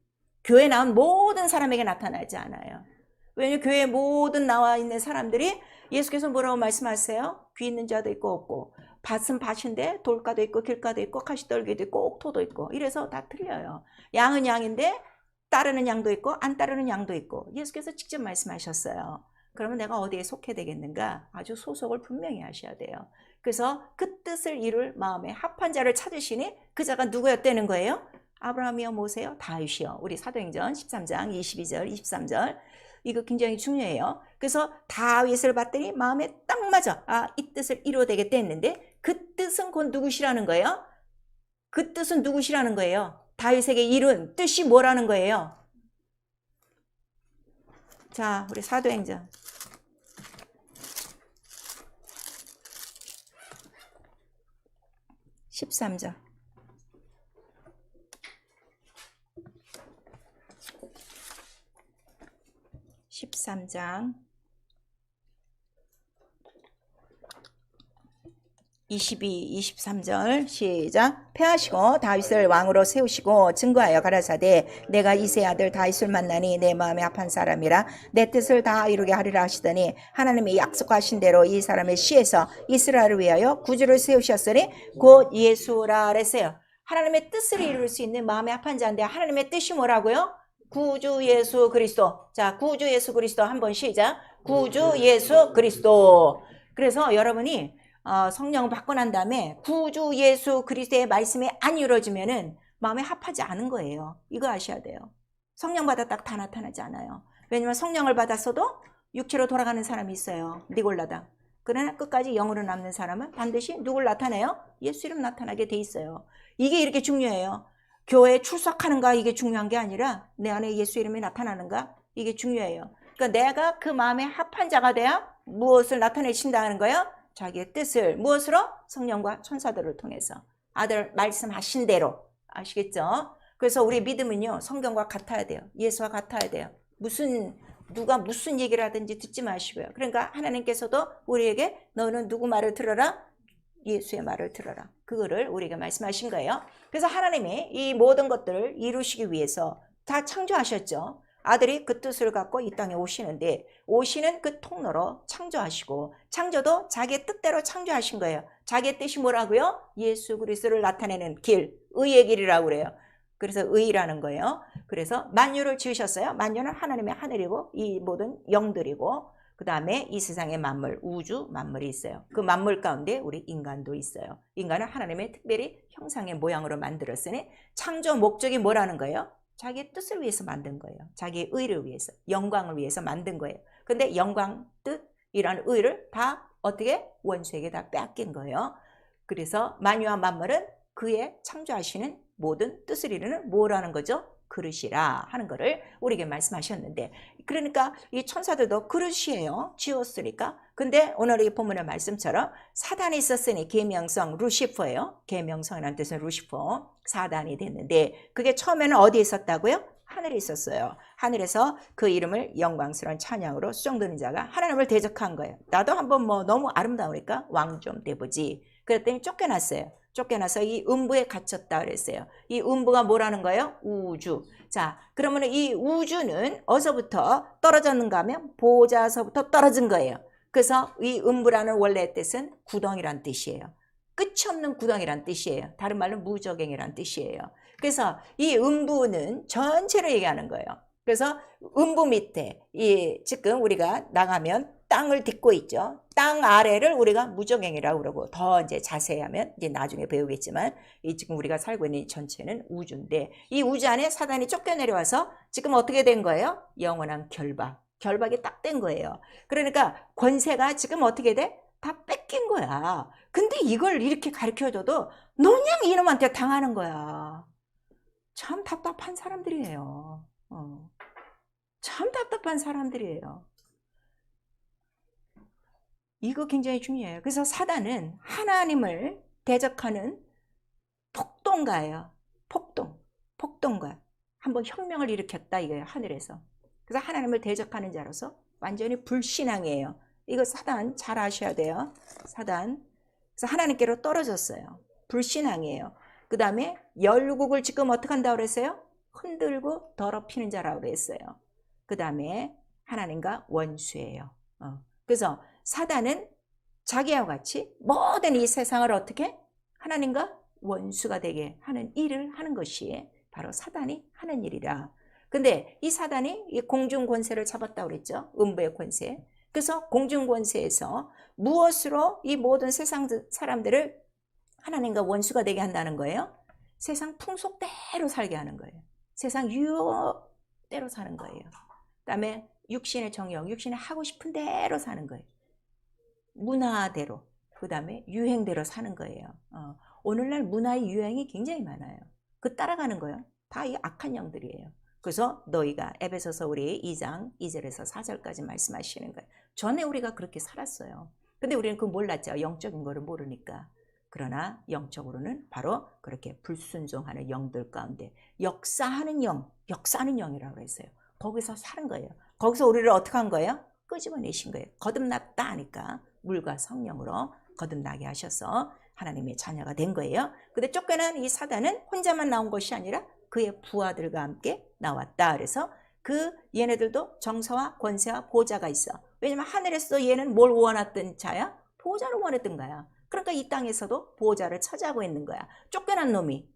S1: 교회에 나온 모든 사람에게 나타나지 않아요. 왜냐하면 교회에 모든 나와 있는 사람들이 예수께서 뭐라고 말씀하세요? 귀 있는 자도 있고 없고, 밭은 밭인데 돌가도 있고 길가도 있고 가시떨기도 있고 옥토도 있고, 이래서 다 틀려요. 양은 양인데 따르는 양도 있고 안 따르는 양도 있고, 예수께서 직접 말씀하셨어요. 그러면 내가 어디에 속해 되겠는가? 아주 소속을 분명히 하셔야 돼요. 그래서 그 뜻을 이룰 마음에 합한 자를 찾으시니 그 자가 누구였다는 거예요? 아브라함이요, 모세요, 다윗이요. 우리 사도행전 13장 22절 23절, 이거 굉장히 중요해요. 그래서 다윗을 봤더니 마음에 딱 맞아. 아, 이 뜻을 이루어 되겠다 했는데 그 뜻은 곧 누구시라는 거예요? 그 뜻은 누구시라는 거예요? 다윗에게 이룬 뜻이 뭐라는 거예요? 자, 우리 사도행전 13절. 13장 22, 23절 시작. 패하시고 다윗을 왕으로 세우시고 증거하여 가라사대 내가 이새의 아들 다윗을 만나니 내 마음에 합한 사람이라 내 뜻을 다 이루게 하리라 하시더니 하나님이 약속하신 대로 이 사람의 씨에서 이스라엘을 위하여 구주를 세우셨으니 곧 예수라 그랬어요. 하나님의 뜻을 이룰 수 있는 마음에 합한 자인데 하나님의 뜻이 뭐라고요? 구주 예수 그리스도. 자, 구주 예수 그리스도 한번 시작. 구주 예수 그리스도. 그래서 여러분이 성령을 받고 난 다음에 구주 예수 그리스도의 말씀이 안 이루어지면은 마음에 합하지 않은 거예요. 이거 아셔야 돼요. 성령 받았다가 다 나타나지 않아요. 왜냐면 성령을 받았어도 육체로 돌아가는 사람이 있어요. 니골라다. 그러나 끝까지 영으로 남는 사람은 반드시 누굴 나타내요? 예수 이름 나타나게 돼 있어요. 이게 이렇게 중요해요. 교회에 출석하는가 이게 중요한 게 아니라 내 안에 예수 이름이 나타나는가 이게 중요해요. 그러니까 내가 그 마음에 합한 자가 돼야 무엇을 나타내신다는 거예요? 자기의 뜻을 무엇으로? 성령과 천사들을 통해서 아들 말씀하신 대로. 아시겠죠? 그래서 우리 믿음은요 성경과 같아야 돼요. 예수와 같아야 돼요. 누가 무슨 얘기를 하든지 듣지 마시고요. 그러니까 하나님께서도 우리에게 너는 누구 말을 들어라? 예수의 말을 들어라. 그거를 우리에게 말씀하신 거예요. 그래서 하나님이 이 모든 것들을 이루시기 위해서 다 창조하셨죠. 아들이 그 뜻을 갖고 이 땅에 오시는데 오시는 그 통로로 창조하시고 창조도 자기의 뜻대로 창조하신 거예요. 자기의 뜻이 뭐라고요? 예수 그리스도를 나타내는 길, 의의 길이라고 그래요. 그래서 의라는 거예요. 그래서 만유를 지으셨어요. 만유는 하나님의 하늘이고 이 모든 영들이고 그 다음에 이 세상의 만물, 우주 만물이 있어요. 그 만물 가운데 우리 인간도 있어요. 인간은 하나님의 특별히 형상의 모양으로 만들었으니 창조 목적이 뭐라는 거예요? 자기의 뜻을 위해서 만든 거예요. 자기의 의를 위해서, 영광을 위해서 만든 거예요. 근데 영광, 뜻이라는 의를 다 어떻게? 원수에게 다 빼앗긴 거예요. 그래서 만유와 만물은 그의 창조하시는 모든 뜻을 이루는 뭐라는 거죠? 그릇이라 하는 거를 우리에게 말씀하셨는데, 그러니까 이 천사들도 그릇이에요. 지었으니까. 근데 오늘 이 본문의 말씀처럼 사단이 있었으니 계명성 루시퍼예요. 계명성이라는 뜻은 루시퍼, 사단이 됐는데 그게 처음에는 어디에 있었다고요? 하늘에 있었어요. 하늘에서 그 이름을 영광스러운 찬양으로 수종드는 자가 하나님을 대적한 거예요. 나도 한번 너무 아름다우니까 왕 좀 돼보지. 그랬더니 쫓겨났어요. 쫓겨나서 이 음부에 갇혔다 그랬어요. 이 음부가 뭐라는 거예요? 우주. 자, 그러면 이 우주는 어디서부터 떨어졌는가 하면 보좌서부터 떨어진 거예요. 그래서 이 음부라는 원래의 뜻은 구덩이란 뜻이에요. 끝이 없는 구덩이란 뜻이에요. 다른 말로 무저갱이란 뜻이에요. 그래서 이 음부는 전체를 얘기하는 거예요. 그래서 음부 밑에 지금 우리가 나가면 땅을 딛고 있죠. 땅 아래를 우리가 무저갱이라고 그러고 더 이제 자세히 하면 이제 나중에 배우겠지만 지금 우리가 살고 있는 이 전체는 우주인데 이 우주 안에 사단이 쫓겨내려와서 지금 어떻게 된 거예요? 영원한 결박이 딱 된 거예요. 그러니까 권세가 지금 어떻게 돼? 다 뺏긴 거야. 근데 이걸 이렇게 가르쳐줘도 그냥 이놈한테 당하는 거야. 참 답답한 사람들이에요. 참 답답한 사람들이에요. 이거 굉장히 중요해요. 그래서 사단은 하나님을 대적하는 폭동가예요. 폭동가. 한번 혁명을 일으켰다 이거예요. 하늘에서. 그래서 하나님을 대적하는 자로서 완전히 불신앙이에요. 이거 사단 잘 아셔야 돼요. 사단. 그래서 하나님께로 떨어졌어요. 불신앙이에요. 그 다음에 열국을 지금 어떻게 한다고 그랬어요? 흔들고 더럽히는 자라고 그랬어요. 그 다음에 하나님과 원수예요. 그래서 사단은 자기와 같이 모든 이 세상을 어떻게 하나님과 원수가 되게 하는 일을 하는 것이 바로 사단이 하는 일이라. 근데 이 사단이 이 공중 권세를 잡았다고 그랬죠. 음부의 권세. 그래서 공중 권세에서 무엇으로 이 모든 세상 사람들을 하나님과 원수가 되게 한다는 거예요? 세상 풍속대로 살게 하는 거예요. 세상 유혹대로 사는 거예요. 그 다음에 육신의 정욕, 육신의 하고 싶은 대로 사는 거예요. 문화대로, 그 다음에 유행대로 사는 거예요. 오늘날 문화의 유행이 굉장히 많아요. 그 따라가는 거예요. 다 이 악한 영들이에요. 그래서 너희가 에베소서 우리 2장 2절에서 4절까지 말씀하시는 거예요. 전에 우리가 그렇게 살았어요. 근데 우리는 그거 몰랐죠. 영적인 거를 모르니까. 그러나 영적으로는 바로 그렇게 불순종하는 영들 가운데 역사하는 영이라고 했어요. 거기서 사는 거예요. 거기서 우리를 어떻게 한 거예요? 끄집어내신 거예요. 거듭났다 하니까 물과 성령으로 거듭나게 하셔서 하나님의 자녀가 된 거예요. 근데 쫓겨난 이 사단은 혼자만 나온 것이 아니라 그의 부하들과 함께 나왔다. 그래서 얘네들도 정사와 권세와 보좌가 있어. 왜냐면 하늘에서 얘는 뭘 원했던 자야? 보좌를 원했던 거야. 그러니까 이 땅에서도 보좌를 차지하고 있는 거야. 쫓겨난 놈이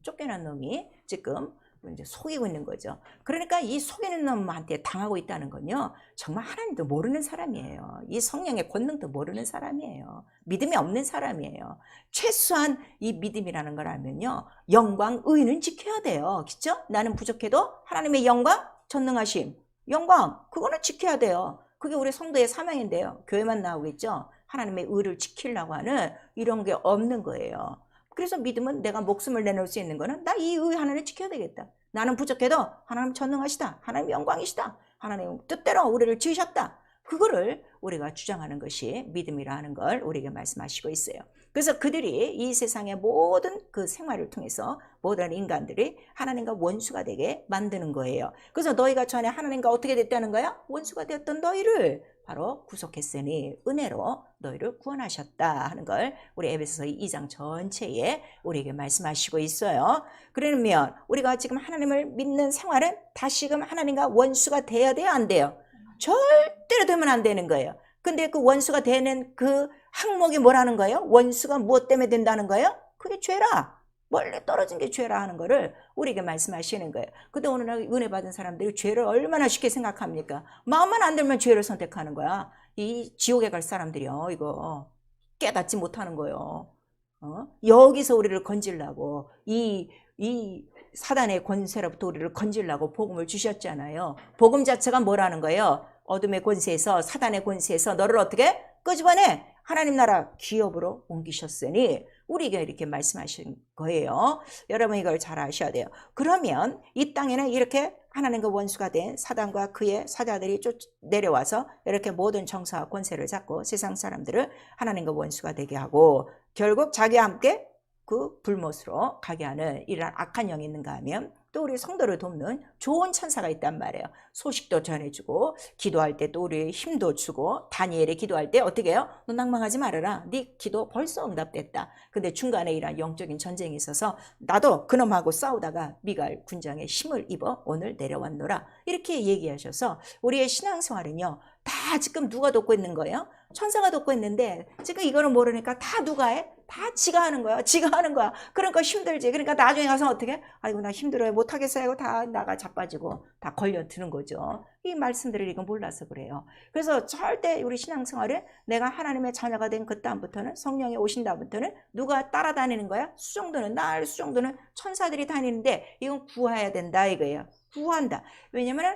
S1: 지금 이제 속이고 있는 거죠. 그러니까 이 속이는 놈한테 당하고 있다는 건요, 정말 하나님도 모르는 사람이에요. 이 성령의 권능도 모르는 사람이에요. 믿음이 없는 사람이에요. 최소한 이 믿음이라는 걸 알면요, 영광, 의는 지켜야 돼요. 그렇죠? 나는 부족해도 하나님의 영광, 전능하심, 영광, 그거는 지켜야 돼요. 그게 우리 성도의 사명인데요. 교회만 나오겠죠? 하나님의 의를 지키려고 하는 이런 게 없는 거예요. 그래서 믿음은 내가 목숨을 내놓을 수 있는 거는 나 이 의 하나를 지켜야 되겠다. 나는 부족해도 하나님 전능하시다. 하나님 영광이시다. 하나님 뜻대로 우리를 지으셨다. 그거를 우리가 주장하는 것이 믿음이라는 걸 우리에게 말씀하시고 있어요. 그래서 그들이 이 세상의 모든 그 생활을 통해서 모든 인간들이 하나님과 원수가 되게 만드는 거예요. 그래서 너희가 전에 하나님과 어떻게 됐다는 거야? 원수가 되었던 너희를 바로 구속했으니 은혜로 너희를 구원하셨다 하는 걸 우리 에베소서 2장 전체에 우리에게 말씀하시고 있어요. 그러면 우리가 지금 하나님을 믿는 생활은 다시금 하나님과 원수가 돼야 돼요? 안 돼요? 절대로 되면 안 되는 거예요. 근데 그 원수가 되는 그 항목이 뭐라는 거예요? 원수가 무엇 때문에 된다는 거예요? 그게 죄라. 멀리 떨어진 게 죄라 하는 거를 우리에게 말씀하시는 거예요. 근데 오늘날 은혜 받은 사람들이 죄를 얼마나 쉽게 생각합니까? 마음만 안 들면 죄를 선택하는 거야. 이 지옥에 갈 사람들이요, 이거 깨닫지 못하는 거예요. 여기서 우리를 건지려고 이 사단의 권세로부터 우리를 건지려고 복음을 주셨잖아요. 복음 자체가 뭐라는 거예요? 어둠의 권세에서, 사단의 권세에서 너를 어떻게 끄집어내? 하나님 나라 기업으로 옮기셨으니 우리에게 이렇게 말씀하신 거예요. 여러분 이걸 잘 아셔야 돼요. 그러면 이 땅에는 이렇게 하나님과 원수가 된 사단과 그의 사자들이 내려와서 이렇게 모든 정사와 권세를 잡고 세상 사람들을 하나님과 원수가 되게 하고 결국 자기와 함께 그 불못으로 가게 하는 이런 악한 영이 있는가 하면 또 우리 성도를 돕는 좋은 천사가 있단 말이에요. 소식도 전해주고 기도할 때 또 우리 힘도 주고 다니엘이 기도할 때 어떻게 해요? 너 낭망하지 말아라. 네 기도 벌써 응답됐다. 근데 중간에 이런 영적인 전쟁이 있어서 나도 그놈하고 싸우다가 미갈 군장에 힘을 입어 오늘 내려왔노라. 이렇게 얘기하셔서 우리의 신앙생활은요. 다 지금 누가 돕고 있는 거예요? 천사가 돕고 있는데 지금 이거는 모르니까 다 누가 해? 다 지가 하는 거야. 지가 하는 거야. 그러니까 힘들지. 그러니까 나중에 가서 어떻게? 아이고 나 힘들어요. 못하겠어요. 하고 다 나가 자빠지고 다 걸려드는 거죠. 이 말씀들을 이거 몰라서 그래요. 그래서 절대 우리 신앙생활에 내가 하나님의 자녀가 된 그 다음부터는 성령이 오신 다음부터는 누가 따라다니는 거야? 수정도는 천사들이 다니는데 이건 구해야 된다 이거예요. 구한다. 왜냐면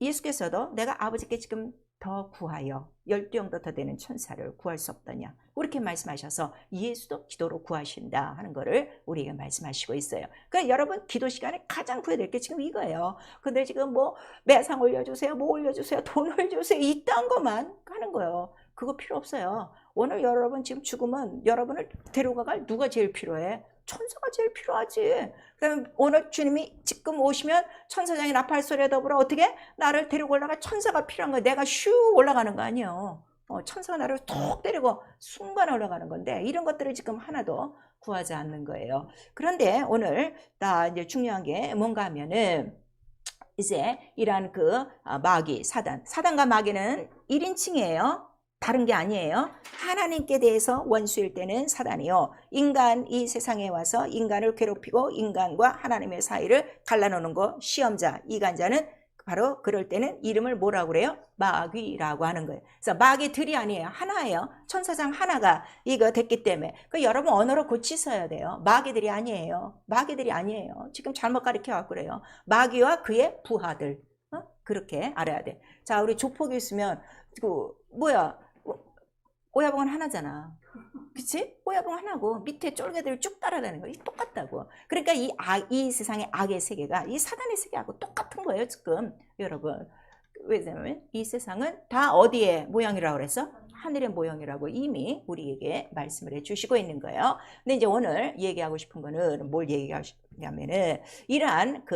S1: 예수께서도 내가 아버지께 지금 더 구하여 12영도 더 되는 천사를 구할 수 없더냐. 그렇게 말씀하셔서 예수도 기도로 구하신다 하는 거를 우리에게 말씀하시고 있어요. 그러니까 여러분 기도 시간에 가장 구해야 될 게 지금 이거예요. 근데 지금 뭐 매상 올려주세요, 뭐 올려주세요, 돈을 주세요, 이딴 것만 하는 거예요. 그거 필요 없어요. 오늘 여러분 지금 죽으면 여러분을 데려가갈 누가 제일 필요해? 천사가 제일 필요하지. 그럼 오늘 주님이 지금 오시면 천사장이 나팔 소리에 더불어 어떻게 나를 데리고 올라가 천사가 필요한 거야. 내가 슉 올라가는 거 아니에요. 천사가 나를 톡 때리고 순간 올라가는 건데 이런 것들을 지금 하나도 구하지 않는 거예요. 그런데 오늘 나 이제 중요한 게 뭔가 하면은 이제 이러한 그 마귀 사단과 마귀는 1인칭이에요. 다른 게 아니에요. 하나님께 대해서 원수일 때는 사단이요. 이 세상에 와서 인간을 괴롭히고 인간과 하나님의 사이를 갈라놓는 거 시험자, 이간자는 바로 그럴 때는 이름을 뭐라고 그래요? 마귀라고 하는 거예요. 그래서 마귀들이 아니에요. 하나예요. 천사장 하나가 이거 됐기 때문에. 그 여러분 언어로 고치셔야 돼요. 마귀들이 아니에요. 마귀들이 아니에요. 지금 잘못 가르쳐갖고 그래요. 마귀와 그의 부하들. 그렇게 알아야 돼. 자, 우리 조폭이 있으면 오야봉은 하나잖아. 그치? 오야봉 하나고 밑에 쫄개들이 쭉 따라다니는 거 똑같다고. 그러니까 이 세상의 악의 세계가 이 사단의 세계하고 똑같은 거예요 지금 여러분. 왜냐면 이 세상은 다 어디의 모양이라고 그랬어? 하늘의 모양이라고 이미 우리에게 말씀을 해주시고 있는 거예요. 근데 이제 오늘 얘기하고 싶은 거는 뭘 얘기하냐면은 이러한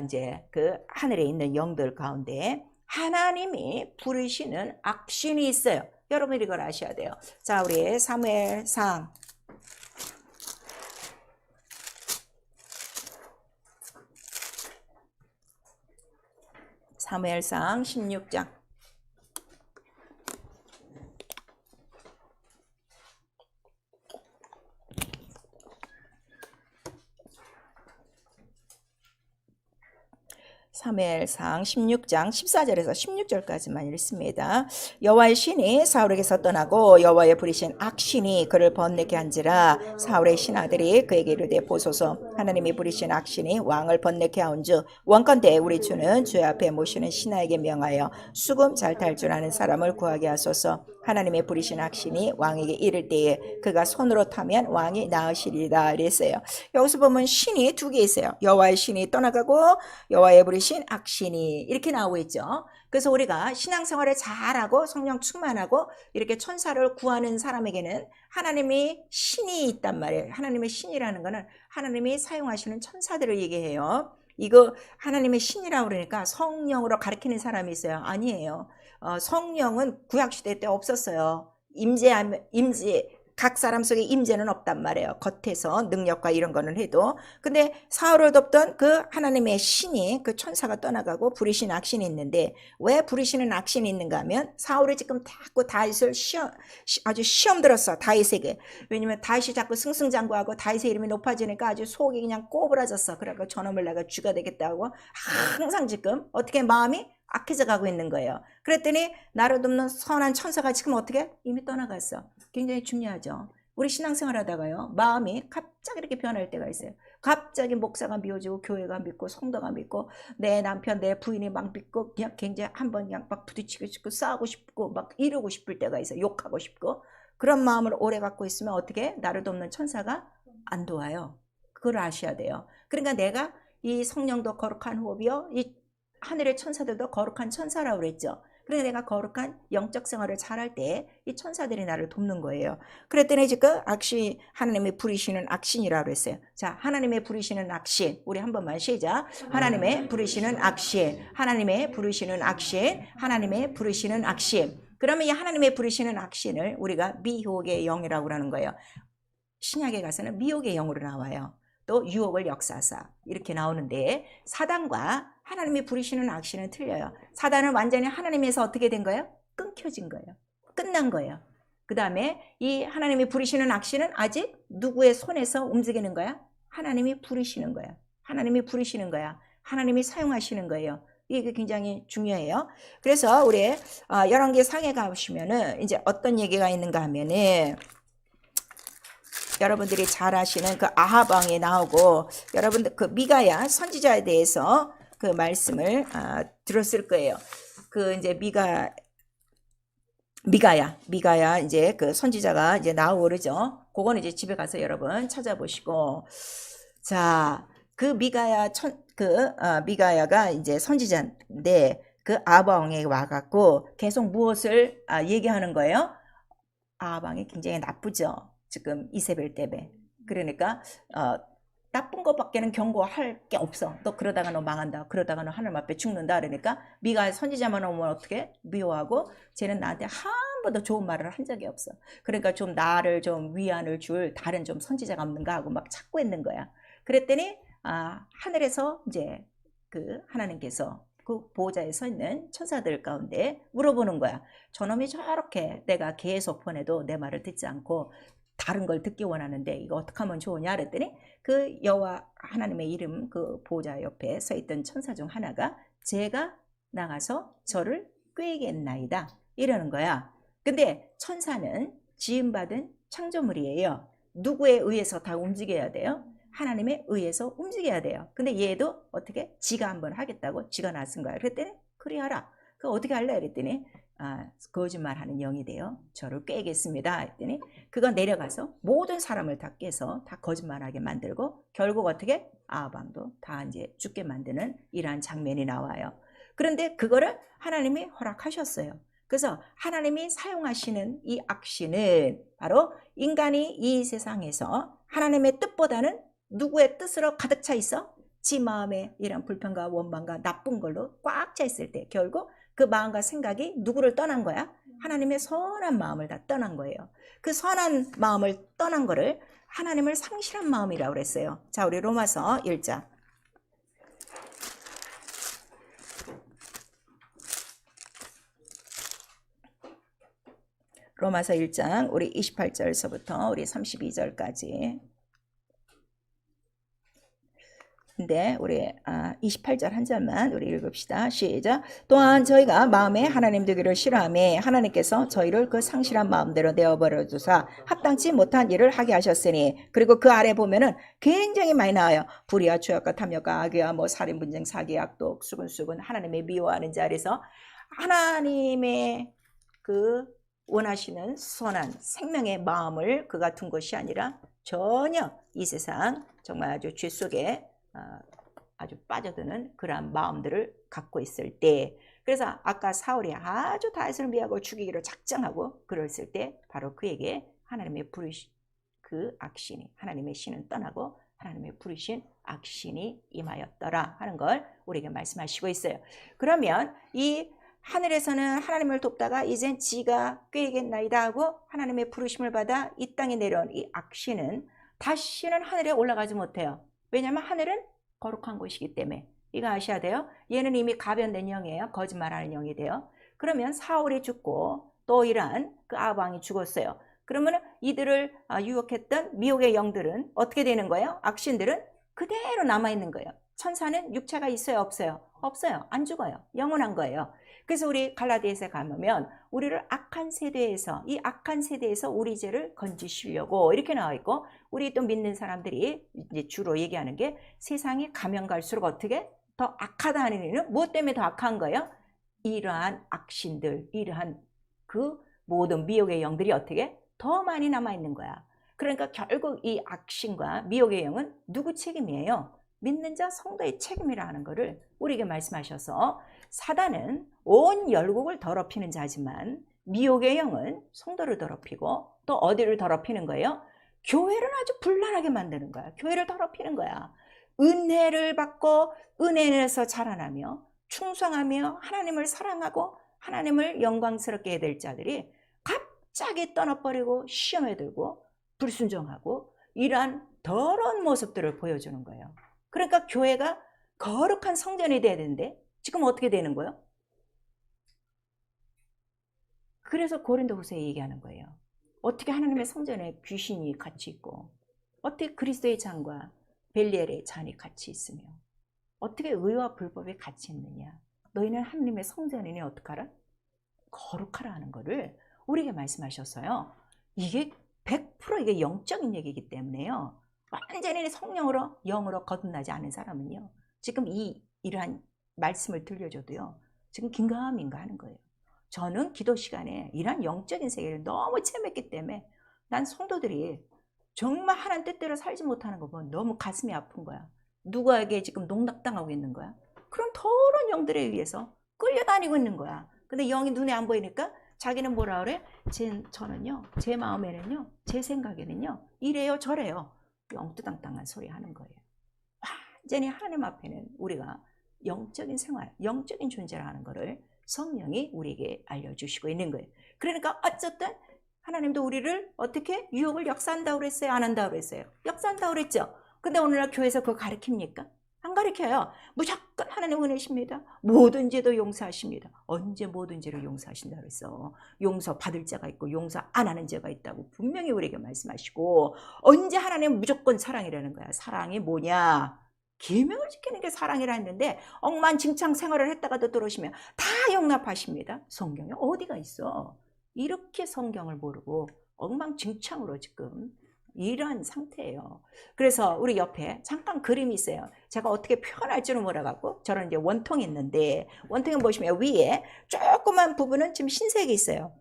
S1: 이제 하늘에 있는 영들 가운데 하나님이 부르시는 악신이 있어요. 여러분이 이걸 아셔야 돼요. 자, 우리 사무엘상 16장. 사무엘상 16장 14절에서 16절까지만 읽습니다. 여호와의 신이 사울에게서 떠나고 여호와의 부리신 악신이 그를 번뇌케 한지라. 사울의 신하들이 그에게 이르되 보소서 하나님이 부리신 악신이 왕을 번뇌케 하온즉 원컨대 우리 주는 주의 앞에 모시는 신하에게 명하여 수금 잘 탈 줄 아는 사람을 구하게 하소서. 하나님의 부리신 악신이 왕에게 이를 때에 그가 손으로 타면 왕이 나으시리라 이랬어요. 여기서 보면 신이 두 개 있어요. 여호와의 신이 떠나가고 여호와의 부리신 악신이 이렇게 나오고 있죠. 그래서 우리가 신앙생활을 잘하고 성령 충만하고 이렇게 천사를 구하는 사람에게는 하나님이 신이 있단 말이에요. 하나님의 신이라는 거는 하나님이 사용하시는 천사들을 얘기해요. 이거 하나님의 신이라고 그러니까 성령으로 가리키는 사람이 있어요. 아니에요. 성령은 구약시대 때 없었어요. 각 사람 속에 임재는 없단 말이에요. 겉에서 능력과 이런 거는 해도. 근데 사울을 돕던 그 하나님의 신이 그 천사가 떠나가고 부리신 악신이 있는데 왜 부리시는 악신이 있는가 하면 사울이 지금 자꾸 다윗을 아주 시험 들었어. 다윗에게. 왜냐면 다윗이 자꾸 승승장구하고 다윗의 이름이 높아지니까 아주 속이 그냥 꼬부라졌어. 그래서 저놈을 내가 쥐가 되겠다고 항상 지금 어떻게 마음이 악해져 가고 있는 거예요. 그랬더니 나를 돕는 선한 천사가 지금 어떻게? 이미 떠나갔어. 굉장히 중요하죠. 우리 신앙생활 하다가요. 마음이 갑자기 이렇게 변할 때가 있어요. 갑자기 목사가 미워지고 교회가 믿고 성도가 믿고 내 남편 내 부인이 막 믿고 그냥 굉장히 한번 그냥 막 부딪히고 싶고 싸우고 싶고 막 이러고 싶을 때가 있어요. 욕하고 싶고. 그런 마음을 오래 갖고 있으면 어떻게? 나를 돕는 천사가 안 도와요. 그걸 아셔야 돼요. 그러니까 내가 이 성령도 거룩한 호흡이요. 이 하늘의 천사들도 거룩한 천사라고 그랬죠. 그래서 내가 거룩한 영적 생활을 잘할 때 이 천사들이 나를 돕는 거예요. 그랬더니 지금 악신, 하나님이 부리시는 악신이라고 그랬어요. 자, 하나님의 부리시는 악신. 우리 한 번만 시작. 하나님의 부리시는 악신. 하나님의 부리시는 악신. 하나님의 부리시는 악신. 그러면 이 하나님의 부리시는 악신을 우리가 미혹의 영이라고 하는 거예요. 신약에 가서는 미혹의 영으로 나와요. 또 유혹을 역사사 이렇게 나오는데 사단과 하나님이 부리시는 악신은 틀려요. 사단은 완전히 하나님에서 어떻게 된 거예요? 끊겨진 거예요. 끝난 거예요. 그 다음에 이 하나님이 부리시는 악신은 아직 누구의 손에서 움직이는 거야? 하나님이 부리시는 거야. 하나님이 부리시는 거야. 하나님이 사용하시는 거예요. 이게 굉장히 중요해요. 그래서 우리 열왕기상에 가보시면은 이제 어떤 얘기가 있는가 하면은 여러분들이 잘 아시는 그 아합 왕이 나오고 여러분들 그 미가야 선지자에 대해서 그 말씀을 들었을 거예요. 그 이제 미가야 이제 그 선지자가 이제 나오르죠. 그거는 이제 집에 가서 여러분 찾아보시고, 자, 그 미가야가 이제 선지자인데 그 아방에 와갖고 계속 무엇을 얘기하는 거예요? 아방이 굉장히 나쁘죠. 지금 이세벨 때문에. 그러니까 나쁜 것밖에는 경고할 게 없어. 너 그러다가 너 망한다. 그러다가 너 하늘 앞에 죽는다. 그러니까 미가 선지자만 오면 어떻게 미워하고 쟤는 나한테 한 번도 좋은 말을 한 적이 없어. 그러니까 좀 나를 좀 위안을 줄 다른 좀 선지자가 없는가 하고 막 찾고 있는 거야. 그랬더니 하늘에서 이제 그 하나님께서 그 보호자에 서 있는 천사들 가운데 물어보는 거야. 저놈이 저렇게 내가 계속 보내도 내 말을 듣지 않고 다른 걸 듣기 원하는데 이거 어떻게 하면 좋으냐 그랬더니 그 여호와 하나님의 이름 그 보호자 옆에 서 있던 천사 중 하나가 제가 나가서 저를 꾀겠나이다 이러는 거야. 근데 천사는 지음받은 창조물이에요. 누구에 의해서 다 움직여야 돼요? 하나님에 의해서 움직여야 돼요. 근데 얘도 어떻게? 지가 한번 하겠다고 지가 나선 거야. 그랬더니 그리 하라. 그 어떻게 할래? 그랬더니 거짓말하는 영이 되어 저를 꾀겠습니다. 했더니 그가 내려가서 모든 사람을 다 깨서 다 거짓말하게 만들고 결국 어떻게? 아방도 다 이제 죽게 만드는 이러한 장면이 나와요. 그런데 그거를 하나님이 허락하셨어요. 그래서 하나님이 사용하시는 이 악신은 바로 인간이 이 세상에서 하나님의 뜻보다는 누구의 뜻으로 가득 차 있어? 지 마음에 이런 불평과 원망과 나쁜 걸로 꽉 차 있을 때 결국 그 마음과 생각이 누구를 떠난 거야? 하나님의 선한 마음을 다 떠난 거예요. 그 선한 마음을 떠난 거를 하나님을 상실한 마음이라고 그랬어요. 자, 우리 로마서 1장. 로마서 1장 우리 28절서부터 우리 32절까지. 근데 우리 28절 한 절만 우리 읽읍시다. 시작. 또한 저희가 마음에 하나님 되기를 싫어하며 하나님께서 저희를 그 상실한 마음대로 내어버려 주사 합당치 못한 일을 하게 하셨으니 그리고 그 아래 보면은 굉장히 많이 나와요. 불의와 죄악과 탐욕과 악의와 뭐 살인 분쟁 사기 악독 수근수근 하나님의 미워하는 자리에서 하나님의 그 원하시는 선한 생명의 마음을 그가 둔 것이 아니라 전혀 이 세상 정말 아주 죄 속에 아주 빠져드는 그러한 마음들을 갖고 있을 때, 그래서 아까 사울이 아주 다윗을 미하고 죽이기로 작정하고 그랬을 때 바로 그에게 하나님의 부르신 그 악신이, 하나님의 신은 떠나고 하나님의 부르신 악신이 임하였더라 하는 걸 우리에게 말씀하시고 있어요. 그러면 이 하늘에서는 하나님을 돕다가 이젠 지가 꾀겠나이다 하고 하나님의 부르심을 받아 이 땅에 내려온 이 악신은 다시는 하늘에 올라가지 못해요. 왜냐하면 하늘은 거룩한 곳이기 때문에. 이거 아셔야 돼요. 얘는 이미 가변된 영이에요. 거짓말하는 영이 돼요. 그러면 사울이 죽고 또 이러한 그 아방이 죽었어요. 그러면 이들을 유혹했던 미혹의 영들은 어떻게 되는 거예요? 악신들은 그대로 남아있는 거예요. 천사는 육체가 있어요? 없어요? 없어요. 안 죽어요. 영원한 거예요. 그래서 우리 갈라디아서에 가면 우리를 악한 세대에서, 이 악한 세대에서 우리 죄를 건지시려고 이렇게 나와 있고, 우리 또 믿는 사람들이 이제 주로 얘기하는 게 세상이 가면 갈수록 어떻게 더 악하다는 의미는 무엇 때문에 더 악한 거예요? 이러한 악신들, 이러한 그 모든 미혹의 영들이 어떻게 더 많이 남아 있는 거야. 그러니까 결국 이 악신과 미혹의 영은 누구 책임이에요? 믿는 자 성도의 책임이라는 것을 우리에게 말씀하셔서, 사단은 온 열국을 더럽히는 자지만 미혹의 영은 성도를 더럽히고 또 어디를 더럽히는 거예요? 교회를 아주 불난하게 만드는 거야. 교회를 더럽히는 거야. 은혜를 받고 은혜에서 자라나며 충성하며 하나님을 사랑하고 하나님을 영광스럽게 해야 될 자들이 갑자기 떠나버리고 시험에 들고 불순종하고 이러한 더러운 모습들을 보여주는 거예요. 그러니까 교회가 거룩한 성전이 돼야 되는데 지금 어떻게 되는 거예요? 그래서 고린도후서에 얘기하는 거예요. 어떻게 하나님의 성전에 귀신이 같이 있고, 어떻게 그리스도의 잔과 벨리엘의 잔이 같이 있으며, 어떻게 의와 불법이 같이 있느냐. 너희는 하나님의 성전이니 어떡하라? 거룩하라 하는 거를 우리에게 말씀하셨어요. 이게 100% 이게 영적인 얘기이기 때문에요. 완전히 성령으로 영으로 거듭나지 않은 사람은요, 지금 이러한 말씀을 들려줘도요, 지금 긴가민가 하는 거예요. 저는 기도 시간에 이런 영적인 세계를 너무 체험했기 때문에 난 성도들이 정말 하나님 뜻대로 살지 못하는 거 보면 너무 가슴이 아픈 거야. 누구에게 지금 농락당하고 있는 거야. 그런 더러운 영들에 의해서 끌려다니고 있는 거야. 근데 영이 눈에 안 보이니까 자기는 뭐라 그래? 저는요, 제 마음에는요, 제 생각에는요, 이래요 저래요. 영뚜당땅한 소리 하는 거예요. 완전히 하나님 앞에는 우리가 영적인 생활, 영적인 존재라는 거를 성령이 우리에게 알려주시고 있는 거예요. 그러니까 어쨌든 하나님도 우리를 어떻게 유혹을 역사한다고 그랬어요? 안 한다고 그랬어요? 역사한다고 그랬죠? 근데 오늘날 교회에서 그거 가르칩니까? 안 가르쳐요. 무조건 하나님 은혜십니다. 모든 죄도 용서하십니다. 언제 모든 죄를 용서하신다고 그랬어? 용서 받을 자가 있고 용서 안 하는 죄가 있다고 분명히 우리에게 말씀하시고, 언제 하나님은 무조건 사랑이라는 거야. 사랑이 뭐냐? 계명을 지키는 게 사랑이라 했는데 엉망진창 생활을 했다가도 들어오시면 다 용납하십니다. 성경에 어디가 있어? 이렇게 성경을 모르고 엉망진창으로 지금 이런 상태예요. 그래서 우리 옆에 잠깐 그림이 있어요. 제가 어떻게 표현할 줄은 몰라갖고, 저는 이제 원통이 있는데, 원통에 보시면 위에 조그만 부분은 지금 흰색이 있어요.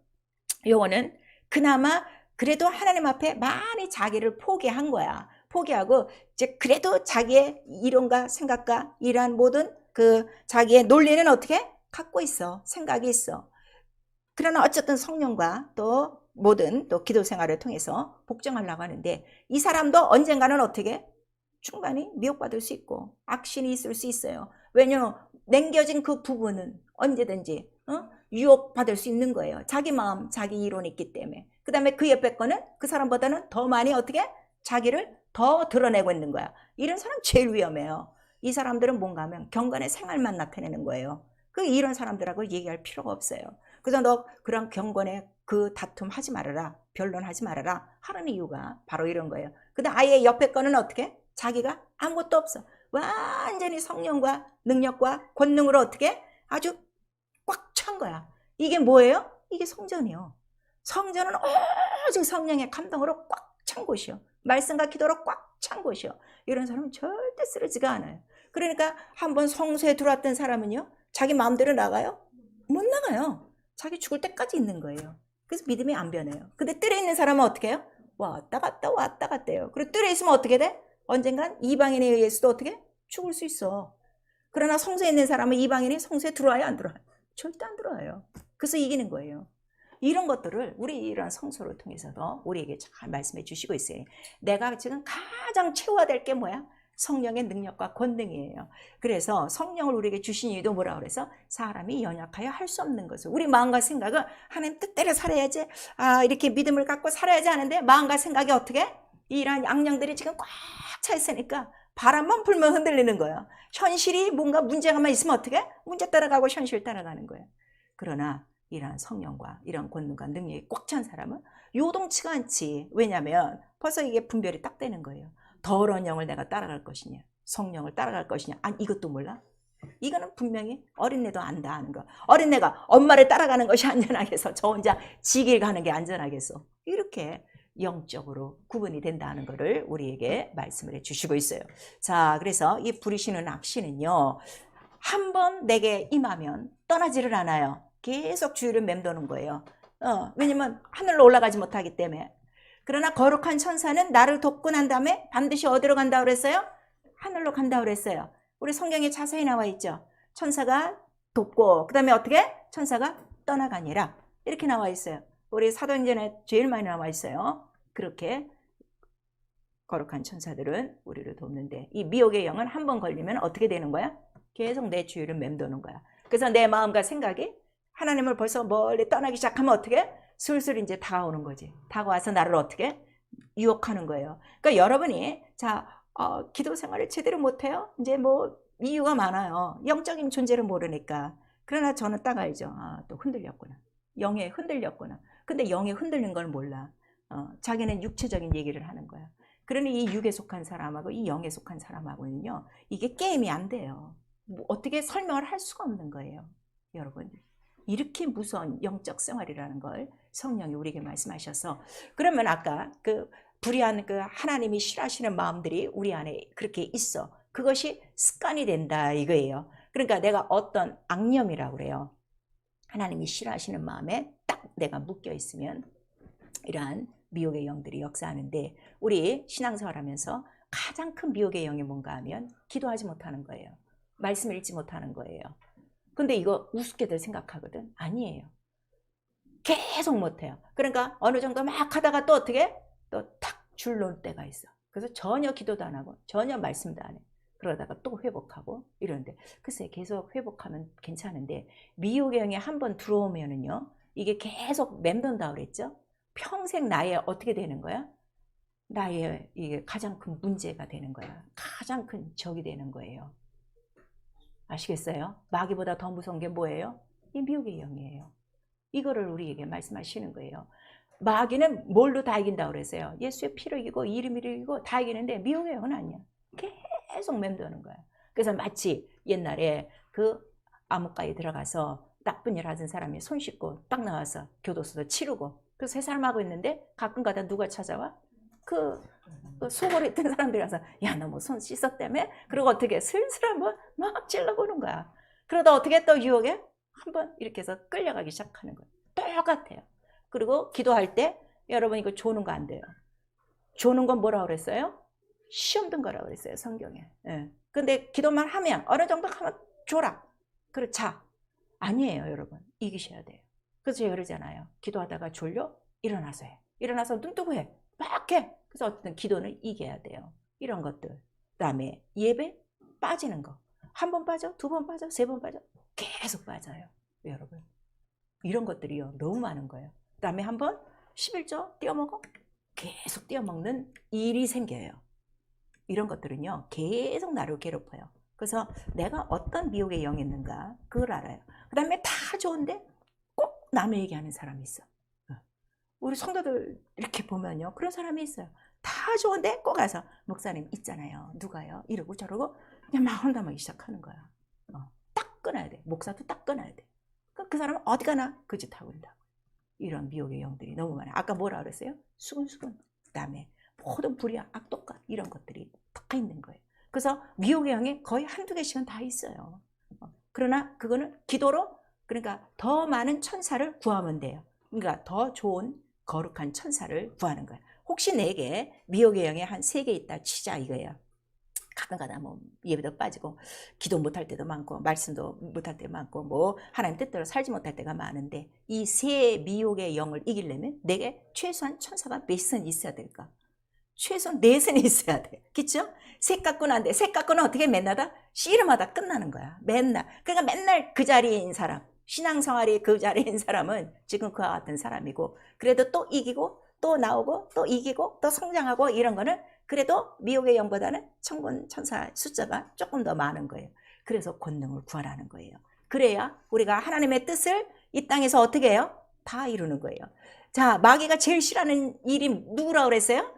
S1: 요거는 그나마 그래도 하나님 앞에 많이 자기를 포기한 거야. 포기하고 이제 그래도 자기의 이론과 생각과 이러한 모든 그 자기의 논리는 어떻게 갖고 있어. 생각이 있어. 그러나 어쨌든 성령과 또 모든 또 기도 생활을 통해서 복종하려고 하는데, 이 사람도 언젠가는 어떻게 충분히 미혹받을 수 있고 악신이 있을 수 있어요. 왜냐면 남겨진 그 부분은 언제든지 유혹받을 수 있는 거예요. 자기 마음, 자기 이론이 있기 때문에. 그 다음에 그 옆에 거는 그 사람보다는 더 많이 어떻게 자기를 더 드러내고 있는 거야. 이런 사람 제일 위험해요. 이 사람들은 뭔가 하면 경건의 생활만 나타내는 거예요. 이런 사람들하고 얘기할 필요가 없어요. 그래서 너 그런 경건의 그 다툼 하지 말아라, 변론하지 말아라 하는 이유가 바로 이런 거예요. 근데 아예 옆에 거는 어떻게? 자기가 아무것도 없어. 완전히 성령과 능력과 권능으로 어떻게? 아주 꽉 찬 거야. 이게 뭐예요? 이게 성전이요. 성전은 오직 성령의 감동으로 꽉 찬 곳이요. 말씀과 기도로 꽉 찬 곳이요. 이런 사람은 절대 쓰러지가 않아요. 그러니까 한번 성소에 들어왔던 사람은요, 자기 마음대로 나가요? 못 나가요. 자기 죽을 때까지 있는 거예요. 그래서 믿음이 안 변해요. 근데 뜰에 있는 사람은 어떻게 해요? 왔다 갔다 왔다 갔다요. 그리고 뜰에 있으면 어떻게 돼? 언젠간 이방인에 의해서도 어떻게? 죽을 수 있어. 그러나 성소에 있는 사람은 이방인이 성소에 들어와요, 안 들어와요? 절대 안 들어와요. 그래서 이기는 거예요. 이런 것들을 우리 이런 성소를 통해서도 우리에게 잘 말씀해 주시고 있어요. 내가 지금 가장 최후화될 게 뭐야? 성령의 능력과 권능이에요. 그래서 성령을 우리에게 주신 이유도 뭐라 그래서 사람이 연약하여 할 수 없는 것을, 우리 마음과 생각은 하나님 뜻대로 살아야지, 이렇게 믿음을 갖고 살아야지 하는데 마음과 생각이 어떻게? 이러한 양령들이 지금 꽉 차 있으니까 바람만 불면 흔들리는 거예요. 현실이 뭔가 문제가만 있으면 어떻게? 문제 따라가고 현실 따라가는 거예요. 그러나 이러한 성령과 이런 권능과 능력이 꽉 찬 사람은 요동치가 않지. 왜냐하면 벌써 이게 분별이 딱 되는 거예요. 더러운 영을 내가 따라갈 것이냐, 성령을 따라갈 것이냐, 아니 이것도 몰라? 이거는 분명히 어린애도 안다 하는 거. 어린애가 엄마를 따라가는 것이 안전하겠어? 저 혼자 지길 가는 게 안전하겠어? 이렇게 영적으로 구분이 된다는 것을 우리에게 말씀을 해주시고 있어요. 자, 그래서 이 부리시는 악신은요, 한번 내게 임하면 떠나지를 않아요. 계속 주위를 맴도는 거예요. 왜냐면 하늘로 올라가지 못하기 때문에. 그러나 거룩한 천사는 나를 돕고 난 다음에 반드시 어디로 간다고 그랬어요? 하늘로 간다고 그랬어요. 우리 성경에 자세히 나와 있죠. 천사가 돕고 그 다음에 어떻게? 천사가 떠나가니라. 이렇게 나와 있어요. 우리 사도행전에 제일 많이 나와 있어요. 그렇게 거룩한 천사들은 우리를 돕는데, 이 미혹의 영은 한 번 걸리면 어떻게 되는 거야? 계속 내 주위를 맴도는 거야. 그래서 내 마음과 생각이 하나님을 벌써 멀리 떠나기 시작하면 어떻게? 슬슬 이제 다가오는 거지. 다가와서 나를 어떻게? 유혹하는 거예요. 그러니까 여러분이 기도 생활을 제대로 못해요? 이제 뭐 이유가 많아요. 영적인 존재를 모르니까. 그러나 저는 딱 알죠. 또 흔들렸구나. 영에 흔들렸구나. 근데 영에 흔들린 걸 몰라. 자기는 육체적인 얘기를 하는 거야. 그러니 이 육에 속한 사람하고 이 영에 속한 사람하고는요, 이게 게임이 안 돼요. 뭐 어떻게 설명을 할 수가 없는 거예요. 여러분, 이렇게 무서운 영적 생활이라는 걸 성령이 우리에게 말씀하셔서, 그러면 아까 그 불의한 그 하나님이 싫어하시는 마음들이 우리 안에 그렇게 있어. 그것이 습관이 된다 이거예요. 그러니까 내가 어떤 악념이라고 그래요. 하나님이 싫어하시는 마음에 딱 내가 묶여 있으면 이러한 미혹의 영들이 역사하는데, 우리 신앙생활하면서 가장 큰 미혹의 영이 뭔가 하면 기도하지 못하는 거예요. 말씀 읽지 못하는 거예요. 근데 이거 우습게들 생각하거든. 아니에요. 계속 못해요. 그러니까 어느 정도 막 하다가 또 어떻게 또 탁 줄놓을 때가 있어. 그래서 전혀 기도도 안 하고 전혀 말씀도 안 해. 그러다가 또 회복하고 이러는데, 글쎄 계속 회복하면 괜찮은데 미혹의 영이 한번 들어오면은요, 이게 계속 맴돈다 그랬죠. 평생 나의 어떻게 되는 거야? 나의 이게 가장 큰 문제가 되는 거야. 가장 큰 적이 되는 거예요. 아시겠어요? 마귀보다 더 무서운 게 뭐예요? 이 미혹의 영이에요. 이거를 우리에게 말씀하시는 거예요. 마귀는 뭘로 다 이긴다고 그랬어요? 예수의 피로 이기고 이름으로 이기고 다 이기는데 미혹의 영은 아니야. 계속 맴도는 거야. 그래서 마치 옛날에 그 암흑가에 들어가서 나쁜 일 하던 사람이 손 씻고 딱 나와서 교도소도 치르고 그 세 사람 하고 있는데 가끔가다 누가 찾아와? 그 소골에 있던 사람들이 와서 야, 너 뭐 손 씻었다며? 그리고 어떻게 슬슬 한번 막 찔러보는 거야. 그러다 어떻게 또 유혹에 한번 이렇게 해서 끌려가기 시작하는 거예요. 똑같아요. 그리고 기도할 때 여러분 이거 조는 거 안 돼요. 조는 건 뭐라고 그랬어요? 시험 든 거라고 그랬어요, 성경에. 예. 근데 기도만 하면 어느 정도 하면 줘라. 그래, 자. 아니에요, 여러분. 이기셔야 돼요. 그래서 제가 그러잖아요. 기도하다가 졸려? 일어나서 해. 일어나서 눈 뜨고 해. 막 해. 그래서 어쨌든 기도는 이겨야 돼요. 이런 것들. 그 다음에 예배 빠지는 거. 한 번 빠져, 두 번 빠져, 세 번 빠져. 계속 빠져요, 여러분. 이런 것들이요, 너무 많은 거예요. 그 다음에 한번 11조 띄어먹어? 계속 띄어먹는 일이 생겨요. 이런 것들은요, 계속 나를 괴롭혀요. 그래서 내가 어떤 미혹의 영이 있는가 그걸 알아요. 그 다음에 다 좋은데 꼭 남의 얘기하는 사람이 있어. 우리 성도들 이렇게 보면요, 그런 사람이 있어요. 다 좋은데 꼭 가서 목사님 있잖아요, 누가요? 이러고 저러고 그냥 막 혼담하기 시작하는 거야. 딱 끊어야 돼. 목사도 딱 끊어야 돼. 그 사람은 어디 가나 그 짓 하고 있다고. 이런 미혹의 영들이 너무 많아요. 아까 뭐라 그랬어요? 수근수근. 그 다음에 모든 불의와 악독과 이런 것들이 다 있는 거예요. 그래서 미혹의 영이 거의 한두 개씩은 다 있어요. 그러나 그거는 기도로, 그러니까 더 많은 천사를 구하면 돼요. 그러니까 더 좋은 거룩한 천사를 구하는 거예요. 혹시 내게 미혹의 영이 한 3개 있다 치자 이거예요. 가끔가다 뭐 예배도 빠지고 기도 못할 때도 많고 말씀도 못할 때도 많고 뭐 하나님 뜻대로 살지 못할 때가 많은데, 이 세 미혹의 영을 이기려면 내게 최소한 천사가 몇은 있어야 될까? 최소한 4은 있어야 돼. 그쵸? 셋 갖고는 안 돼. 셋 갖고는 어떻게 맨날다? 씨름하다 끝나는 거야. 맨날. 그러니까 맨날 그 자리인 사람, 신앙생활이 그 자리인 사람은 지금 그와 같은 사람이고, 그래도 또 이기고 또 나오고 또 이기고 또 성장하고 이런 거는 그래도 미혹의 영보다는 천군 천사 숫자가 조금 더 많은 거예요. 그래서 권능을 구하라는 거예요. 그래야 우리가 하나님의 뜻을 이 땅에서 어떻게 해요? 다 이루는 거예요. 자, 마귀가 제일 싫어하는 일이 누구라고 그랬어요?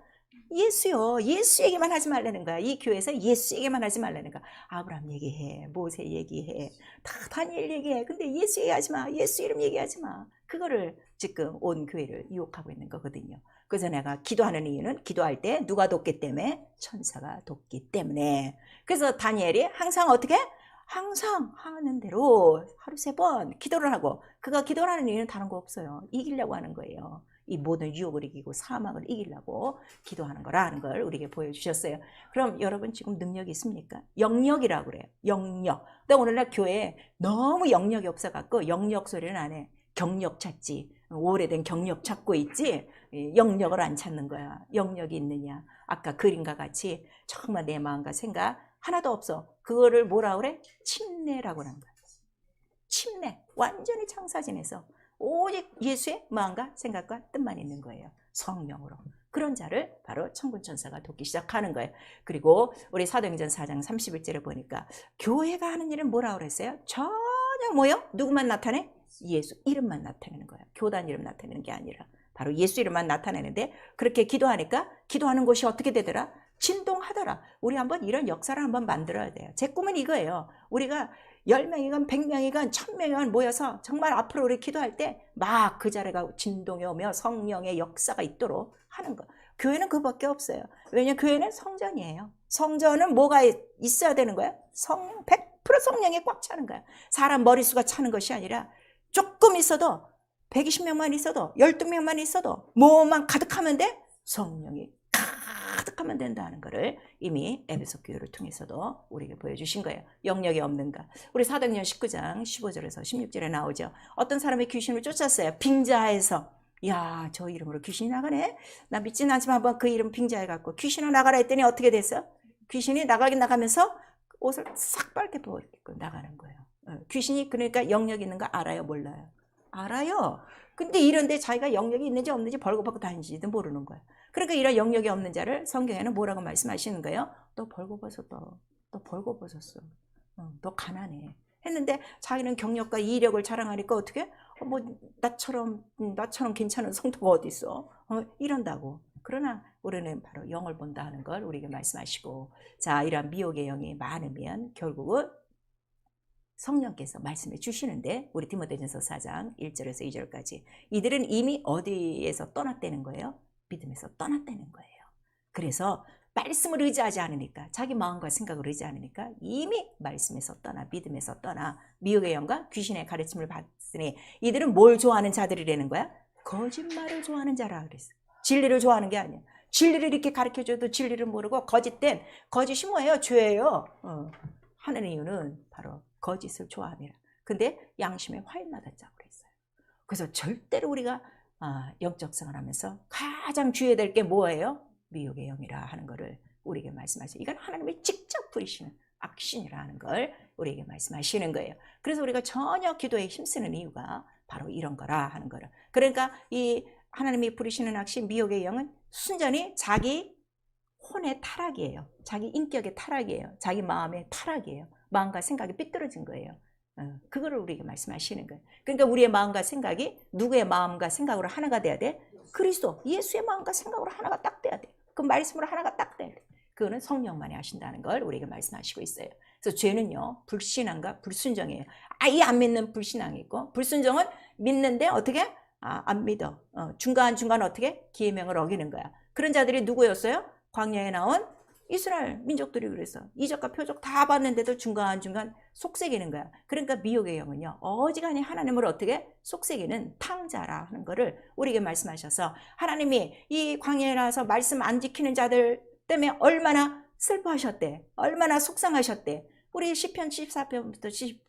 S1: 예수요. 예수 얘기만 하지 말라는 거야. 이 교회에서 예수 얘기만 하지 말라는 거야. 아브라함 얘기해, 모세 얘기해, 다 다니엘 얘기해. 근데 예수 얘기하지 마. 예수 이름 얘기하지 마. 그거를 지금 온 교회를 유혹하고 있는 거거든요. 그래서 내가 기도하는 이유는 기도할 때 누가 돕기 때문에? 천사가 돕기 때문에. 그래서 다니엘이 항상 어떻게? 항상 하는 대로 하루 3번 기도를 하고, 그가 기도를 하는 이유는 다른 거 없어요. 이기려고 하는 거예요. 이 모든 유혹을 이기고 사망을 이기려고 기도하는 거라는 걸 우리에게 보여주셨어요. 그럼 여러분 지금 능력이 있습니까? 영역이라고 그래요. 영역. 근데 오늘날 교회에 너무 영역이 없어갖고 영역 소리는 안 해. 경력 찾지. 오래된 경력 찾고 있지. 영역을 안 찾는 거야. 영역이 있느냐. 아까 그림과 같이 정말 내 마음과 생각 하나도 없어. 그거를 뭐라 그래? 침례라고 하는 거야. 침례. 완전히 창사진에서 오직 예수의 마음과 생각과 뜻만 있는 거예요. 성령으로. 그런 자를 바로 천군천사가 돕기 시작하는 거예요. 그리고 우리 사도행전 4장 31절에 보니까 교회가 하는 일은 뭐라고 그랬어요? 전혀 뭐요? 누구만 나타내? 예수 이름만 나타내는 거예요. 교단 이름 나타내는 게 아니라 바로 예수 이름만 나타내는데, 그렇게 기도하니까 기도하는 곳이 어떻게 되더라? 진동하더라. 우리 한번 이런 역사를 한번 만들어야 돼요. 제 꿈은 이거예요. 우리가 10명이건 100명이건 1000명이건 모여서 정말 앞으로 우리 기도할 때 막 그 자리가 진동이 오며 성령의 역사가 있도록 하는 거. 교회는 그밖에 없어요. 왜냐하면 교회는 성전이에요. 성전은 뭐가 있어야 되는 거야? 성령, 100% 성령이 꽉 차는 거야. 사람 머릿수가 차는 것이 아니라 조금 있어도 120명만 있어도 12명만 있어도 뭐만 가득하면 돼? 성령이 가득하면 된다는 것을 이미 에베소 교회를 통해서도 우리에게 보여주신 거예요. 영역이 없는가? 우리 사도행전 19장 15절에서 16절에 나오죠. 어떤 사람이 귀신을 쫓았어요. 빙자에서. 야, 저 이름으로 귀신이 나가네? 나 믿지는 않지만 한번 그 이름 빙자해 갖고 귀신을 나가라 했더니 어떻게 됐어? 귀신이 나가긴 나가면서 옷을 싹 빨게 벗고 나가는 거예요. 귀신이 그러니까 영역이 있는 거 알아요? 몰라요? 알아요. 근데 이런데 자기가 영역이 있는지 없는지 벌거벗고 다니지도 모르는 거예요. 그러니까 이런 영역이 없는 자를 성경에는 뭐라고 말씀하시는 거예요? 너 벌거벗었어. 너 벌거벗었어. 너 가난해. 했는데 자기는 경력과 이력을 자랑하니까 어떻게? 뭐 나처럼 괜찮은 성도가 어디 있어? 이런다고. 그러나 우리는 바로 영을 본다 하는 걸 우리에게 말씀하시고, 자, 이러한 미혹의 영이 많으면 결국은 성령께서 말씀해 주시는데, 우리 디모데전서 4장 1절에서 2절까지 이들은 이미 어디에서 떠났다는 거예요? 믿음에서 떠났다는 거예요. 그래서 말씀을 의지하지 않으니까, 자기 마음과 생각을 의지하지 않으니까 이미 말씀에서 떠나, 믿음에서 떠나 미혹의 영과 귀신의 가르침을 받으니 이들은 뭘 좋아하는 자들이라는 거야? 거짓말을 좋아하는 자라 그랬어. 진리를 좋아하는 게 아니야. 진리를 이렇게 가르쳐줘도 진리를 모르고 거짓된, 거짓이 뭐예요? 죄예요. 하는 이유는 바로 거짓을 좋아함이라. 근데 양심에 화인 나다자고 그랬어요. 그래서 절대로 우리가 영적 생활하면서 가장 주의해야 될 게 뭐예요? 미혹의 영이라 하는 것을 우리에게 말씀하시죠. 이건 하나님이 직접 부리시는 악신이라 하는 걸 우리에게 말씀하시는 거예요. 그래서 우리가 전혀 기도에 힘쓰는 이유가 바로 이런 거라 하는 거를. 그러니까 이 하나님이 부리시는 악신 미혹의 영은 순전히 자기 혼의 타락이에요. 자기 인격의 타락이에요. 자기 마음의 타락이에요. 마음과 생각이 삐뚤어진 거예요. 그거를 우리에게 말씀하시는 거예요. 그러니까 우리의 마음과 생각이 누구의 마음과 생각으로 하나가 돼야 돼? 그리스도, 예수의 마음과 생각으로 하나가 딱 돼야 돼. 그 말씀으로 하나가 딱 돼야 돼. 그거는 성령만이 하신다는 걸 우리에게 말씀하시고 있어요. 그래서 죄는요, 불신앙과 불순종이에요. 아예 안 믿는 불신앙이 있고, 불순종은 믿는데 어떻게? 안 믿어. 중간중간 어떻게? 계명을 어기는 거야. 그런 자들이 누구였어요? 광야에 나온 이스라엘 민족들이 그래서 이적과 표적 다 봤는데도 중간중간 속삭이는 거야. 그러니까 미혹의 영은요, 어지간히 하나님을 어떻게 속삭이는 탕자라 하는 거를 우리에게 말씀하셔서, 하나님이 이 광야에 나와서 말씀 안 지키는 자들 때문에 얼마나 슬퍼하셨대, 얼마나 속상하셨대. 우리 시편 14편부터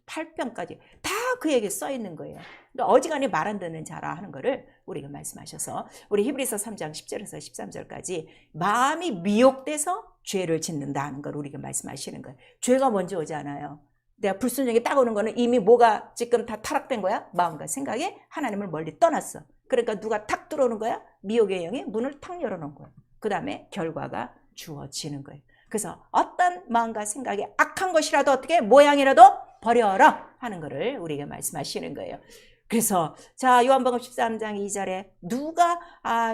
S1: 18편까지 다 그에게 써 있는 거예요. 그러니까 어지간히 말 안 듣는 자라 하는 거를 우리가 말씀하셔서, 우리 히브리서 3장 10절에서 13절까지 마음이 미혹돼서 죄를 짓는다 하는 걸 우리가 말씀하시는 거예요. 죄가 먼저 오지 않아요. 내가 불순종이 딱 오는 거는 이미 뭐가 지금 다 타락된 거야? 마음과 생각이 하나님을 멀리 떠났어. 그러니까 누가 탁 들어오는 거야? 미혹의 영이 문을 탁 열어놓은 거야. 그 다음에 결과가 주어지는 거예요. 그래서 어떤 마음과 생각이 악한 것이라도 어떻게 모양이라도 버려라 하는 것을 우리에게 말씀하시는 거예요. 그래서 자, 요한복음 13장 2절에 누가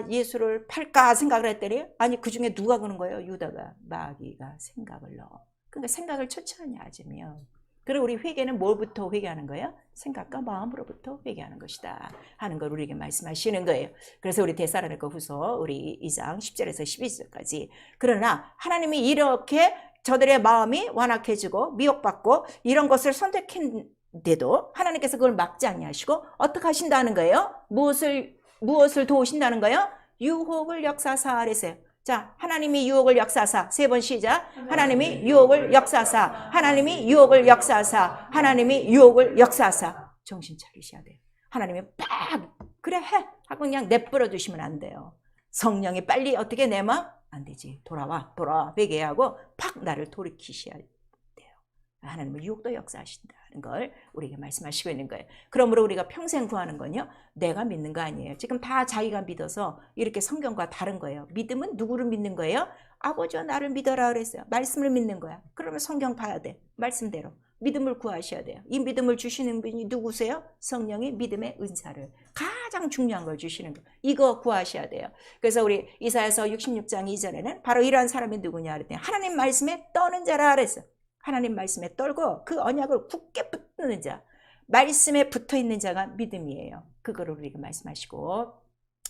S1: 예수를 팔까 생각을 했더니, 아니 그 중에 누가 그런 거예요? 유다가, 마귀가 생각을 넣어. 그러니까 생각을 처치하냐 하자면, 그리고 우리 회개는 뭘부터 회개하는 거예요? 생각과 마음으로부터 회개하는 것이다 하는 걸 우리에게 말씀하시는 거예요. 그래서 우리 데살로니가 후서 우리 2장 10절에서 12절까지, 그러나 하나님이 이렇게 저들의 마음이 완악해지고 미혹받고 이런 것을 선택했는데도 하나님께서 그걸 막지 아니하시고 어떻게 하신다는 거예요? 무엇을 도우신다는 거예요? 유혹을 역사사 그랬어요. 자, 하나님이 유혹을 역사사. 3번 시작. 하나님이 유혹을 역사사. 하나님이 유혹을 역사사. 하나님이 유혹을 역사사. 정신 차리셔야 돼요. 하나님이 빡 그래 해 하고 그냥 내버려 두시면 안 돼요. 성령이 빨리 어떻게 내마? 안 되지. 돌아와 회개하고 팍 나를 돌이키셔야 돼요. 하나님은 유혹도 역사하신다는 걸 우리에게 말씀하시고 있는 거예요. 그러므로 우리가 평생 구하는 건요, 내가 믿는 거 아니에요. 지금 다 자기가 믿어서 이렇게 성경과 다른 거예요. 믿음은 누구를 믿는 거예요? 아버지와 나를 믿어라 그랬어요. 말씀을 믿는 거야. 그러면 성경 봐야 돼. 말씀대로 믿음을 구하셔야 돼요. 이 믿음을 주시는 분이 누구세요? 성령이 믿음의 은사를, 가장 중요한 걸 주시는 거, 이거 구하셔야 돼요. 그래서 우리 이사야서 66장 2절에는 바로 이러한 사람이 누구냐 그랬더니 하나님 말씀에 떠는 자라 그랬어요. 하나님 말씀에 떨고 그 언약을 굳게 붙는 자, 말씀에 붙어있는 자가 믿음이에요. 그거를 우리에게 말씀하시고,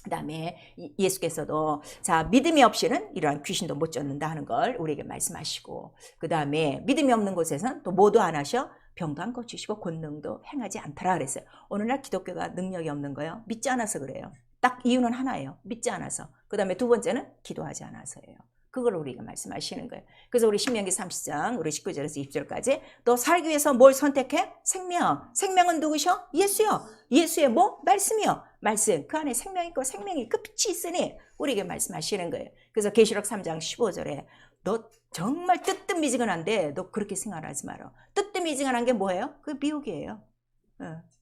S1: 그 다음에 예수께서도 자, 믿음이 없이는 이러한 귀신도 못 쫓는다 하는 걸 우리에게 말씀하시고, 그 다음에 믿음이 없는 곳에서는 또 뭐도 안 하셔? 병도 안 고치시고 권능도 행하지 않더라 그랬어요. 오늘날 기독교가 능력이 없는 거예요. 믿지 않아서 그래요. 딱 이유는 하나예요. 믿지 않아서. 그 다음에 두 번째는 기도하지 않아서예요. 그걸 우리가 말씀하시는 거예요. 그래서 우리 신명기 30장 우리 19절에서 20절까지 너 살기 위해서 뭘 선택해? 생명. 생명은 누구셔? 예수요. 예수의 뭐? 말씀이요. 말씀. 그 안에 생명이 있고 생명이 끝이 있으니 우리에게 말씀하시는 거예요. 그래서 계시록 3장 15절에 너 정말 뜨뜻미지근한데 너 그렇게 생각하지 마라. 뜨뜻미지근한 게 뭐예요? 그 미혹이에요.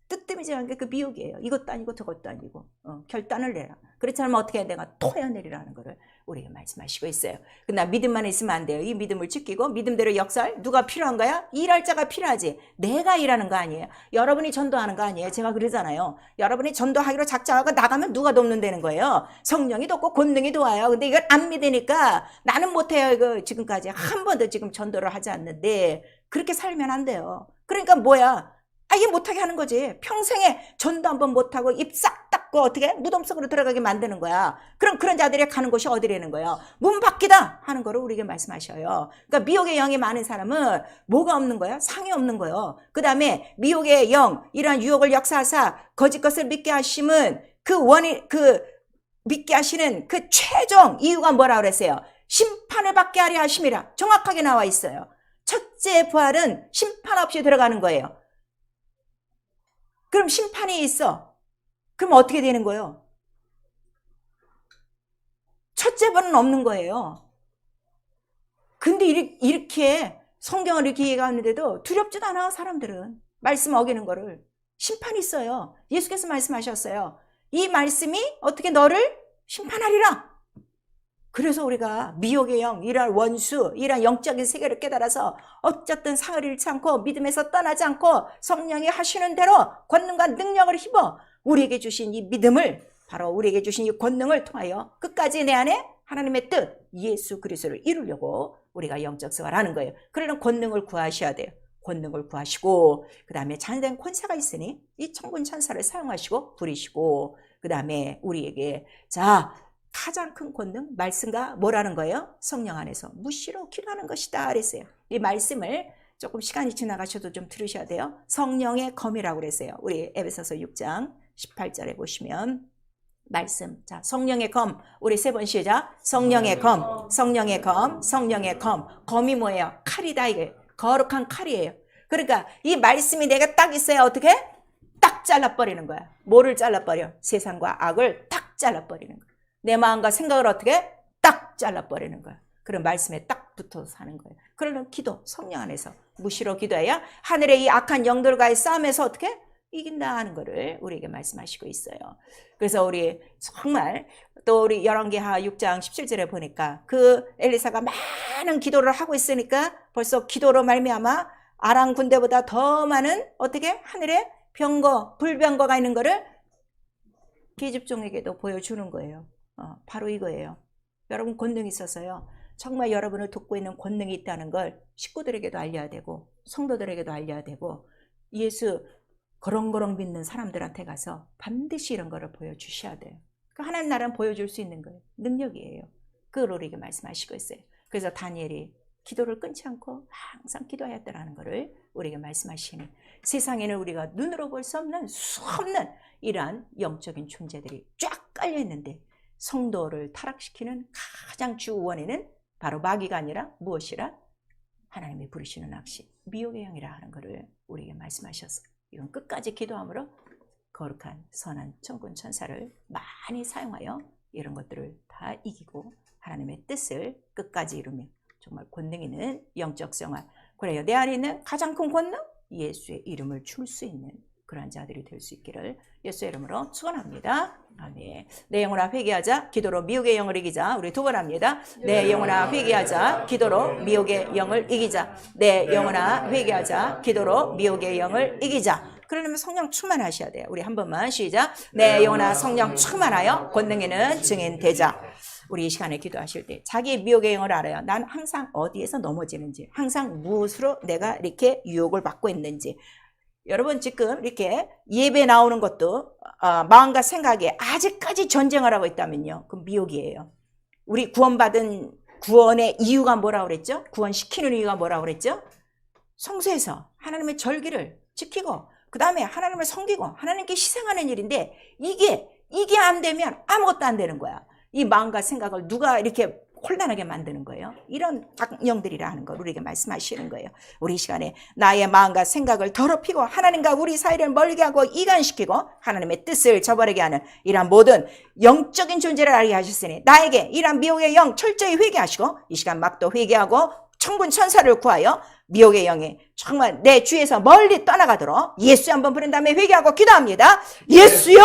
S1: 뜨뜻미지근한 게 그 미혹이에요. 이것도 아니고 저것도 아니고 결단을 내라. 그렇지 않으면 어떻게 해야 내가 토해내리라는 거를 우리에게 말씀하시고 있어요. 근데 믿음만 있으면 안 돼요. 이 믿음을 지키고 믿음대로 역사할 누가 필요한 거야? 일할 자가 필요하지. 내가 일하는 거 아니에요. 여러분이 전도하는 거 아니에요. 제가 그러잖아요. 여러분이 전도하기로 작정하고 나가면 누가 돕는다는 거예요. 성령이 돕고 권능이 도와요. 근데 이걸 안 믿으니까 나는 못해요. 이거 지금까지 한 번도 지금 전도를 하지 않는데 그렇게 살면 안 돼요. 그러니까 뭐야? 아예 못하게 하는 거지. 평생에 전도 한번 못하고 입 싹 닫고 어떻게 무덤 속으로 들어가게 만드는 거야. 그럼 그런 자들이 가는 곳이 어디라는 거예요? 문 밖이다 하는 거를 우리에게 말씀하셔요. 그러니까 미혹의 영이 많은 사람은 뭐가 없는 거야? 상이 없는 거예요. 그 다음에 미혹의 영, 이러한 유혹을 역사하사 거짓 것을 믿게 하심은 그 원인, 그 믿게 하시는 그 최종 이유가 뭐라 그랬어요? 심판을 받게 하려 하심이라. 정확하게 나와 있어요. 첫째 부활은 심판 없이 들어가는 거예요. 그럼 심판이 있어. 그럼 어떻게 되는 거예요? 첫째 번은 없는 거예요. 근데 이렇게 성경을 이렇게 얘기하는데도 두렵지도 않아 사람들은. 말씀 어기는 거를. 심판이 있어요. 예수께서 말씀하셨어요. 이 말씀이 어떻게 너를 심판하리라. 그래서 우리가 미혹의 영, 이러한 원수, 이러한 영적인 세계를 깨달아서 어쨌든 상을 잃지 않고 믿음에서 떠나지 않고 성령이 하시는 대로 권능과 능력을 힘입어 우리에게 주신 이 믿음을, 바로 우리에게 주신 이 권능을 통하여 끝까지 내 안에 하나님의 뜻, 예수 그리스도를 이루려고 우리가 영적 생활을 하는 거예요. 그러려면 권능을 구하셔야 돼요. 권능을 구하시고 그 다음에 자녀된 권세가 있으니 이 천군 천사를 사용하시고 부리시고 그 다음에 우리에게 가장 큰 권능, 말씀과 뭐라는 거예요? 성령 안에서 무시로 기도하는 것이다 그랬어요. 이 말씀을 조금 시간이 지나가셔도 좀 들으셔야 돼요. 성령의 검이라고 그랬어요. 우리 에베소서 6장 18절에 보시면 말씀. 자, 성령의 검. 우리 세 번 시작. 성령의 검, 성령의 검, 성령의 검. 검이 뭐예요? 칼이다 이게. 거룩한 칼이에요. 그러니까 이 말씀이 내가 딱 있어야 어떻게? 딱 잘라버리는 거야. 뭐를 잘라버려? 세상과 악을 딱 잘라버리는 거야. 내 마음과 생각을 어떻게? 딱 잘라버리는 거야. 그런 말씀에 딱 붙어서 사는 거예요. 그러면 기도, 성령 안에서 무시로 기도해야 하늘의 이 악한 영들과의 싸움에서 어떻게? 이긴다 하는 거를 우리에게 말씀하시고 있어요. 그래서 우리 정말 또 우리 열왕기하 6장 17절에 보니까 그 엘리사가 많은 기도를 하고 있으니까 벌써 기도로 말미암아 아람 군대보다 더 많은 어떻게? 하늘에 병거, 불병거가 있는 거를 계집종에게도 보여주는 거예요. 바로 이거예요. 여러분 권능이 있어서요. 정말 여러분을 돕고 있는 권능이 있다는 걸 식구들에게도 알려야 되고 성도들에게도 알려야 되고 예수 거렁거렁 믿는 사람들한테 가서 반드시 이런 거를 보여주셔야 돼요. 하나님 나라는 보여줄 수 있는 거예요. 능력이에요. 그걸 우리에게 말씀하시고 있어요. 그래서 다니엘이 기도를 끊지 않고 항상 기도하였다라는 거를 우리에게 말씀하시니 세상에는 우리가 눈으로 볼 수 없는 수없는 이러한 영적인 존재들이 쫙 깔려 있는데 성도를 타락시키는 가장 주 원인은 바로 마귀가 아니라 무엇이라? 하나님이 부르시는 낚시, 미혹의 영이라 하는 것을 우리에게 말씀하셨어요. 이건 끝까지 기도함으로 거룩한 선한 천군 천사를 많이 사용하여 이런 것들을 다 이기고 하나님의 뜻을 끝까지 이루며 정말 권능 있는 영적 생활. 그래요. 내 안에 있는 가장 큰 권능? 예수의 이름을 줄 수 있는 그러한 자들이 될 수 있기를 예수의 이름으로 축원합니다. 아멘. 내 영혼아 회개하자. 기도로 미혹의 영을 이기자. 우리 두 번 합니다. 내 영혼아 회개하자. 기도로 미혹의 영을 이기자. 내 영혼아 회개하자. 기도로 미혹의 영을 이기자. 그러려면 성령 충만하셔야 돼요. 우리 한 번만 시작. 내 영혼아 성령 충만하여 권능에는 증인 되자. 우리 이 시간에 기도하실 때 자기 미혹의 영을 알아요. 난 항상 어디에서 넘어지는지, 항상 무엇으로 내가 이렇게 유혹을 받고 있는지. 여러분 지금 이렇게 예배 나오는 것도 마음과 생각에 아직까지 전쟁을 하고 있다면요. 그럼 미혹이에요. 우리 구원받은 구원의 이유가 뭐라고 그랬죠? 구원시키는 이유가 뭐라고 그랬죠? 성소에서 하나님의 절기를 지키고 그 다음에 하나님을 섬기고 하나님께 희생하는 일인데 이게 안 되면 아무것도 안 되는 거야. 이 마음과 생각을 누가 이렇게 혼란하게 만드는 거예요. 이런 악령들이라 하는 걸 우리에게 말씀하시는 거예요. 우리 이 시간에 나의 마음과 생각을 더럽히고 하나님과 우리 사이를 멀게 하고 이간시키고 하나님의 뜻을 저버리게 하는 이러한 모든 영적인 존재를 알게 하셨으니 나에게 이러한 미혹의 영 철저히 회개하시고 이 시간 막도 회개하고 천군 천사를 구하여 미혹의 영이 정말 내 주에서 멀리 떠나가도록 예수 한번 부른 다음에 회개하고 기도합니다. 예수여!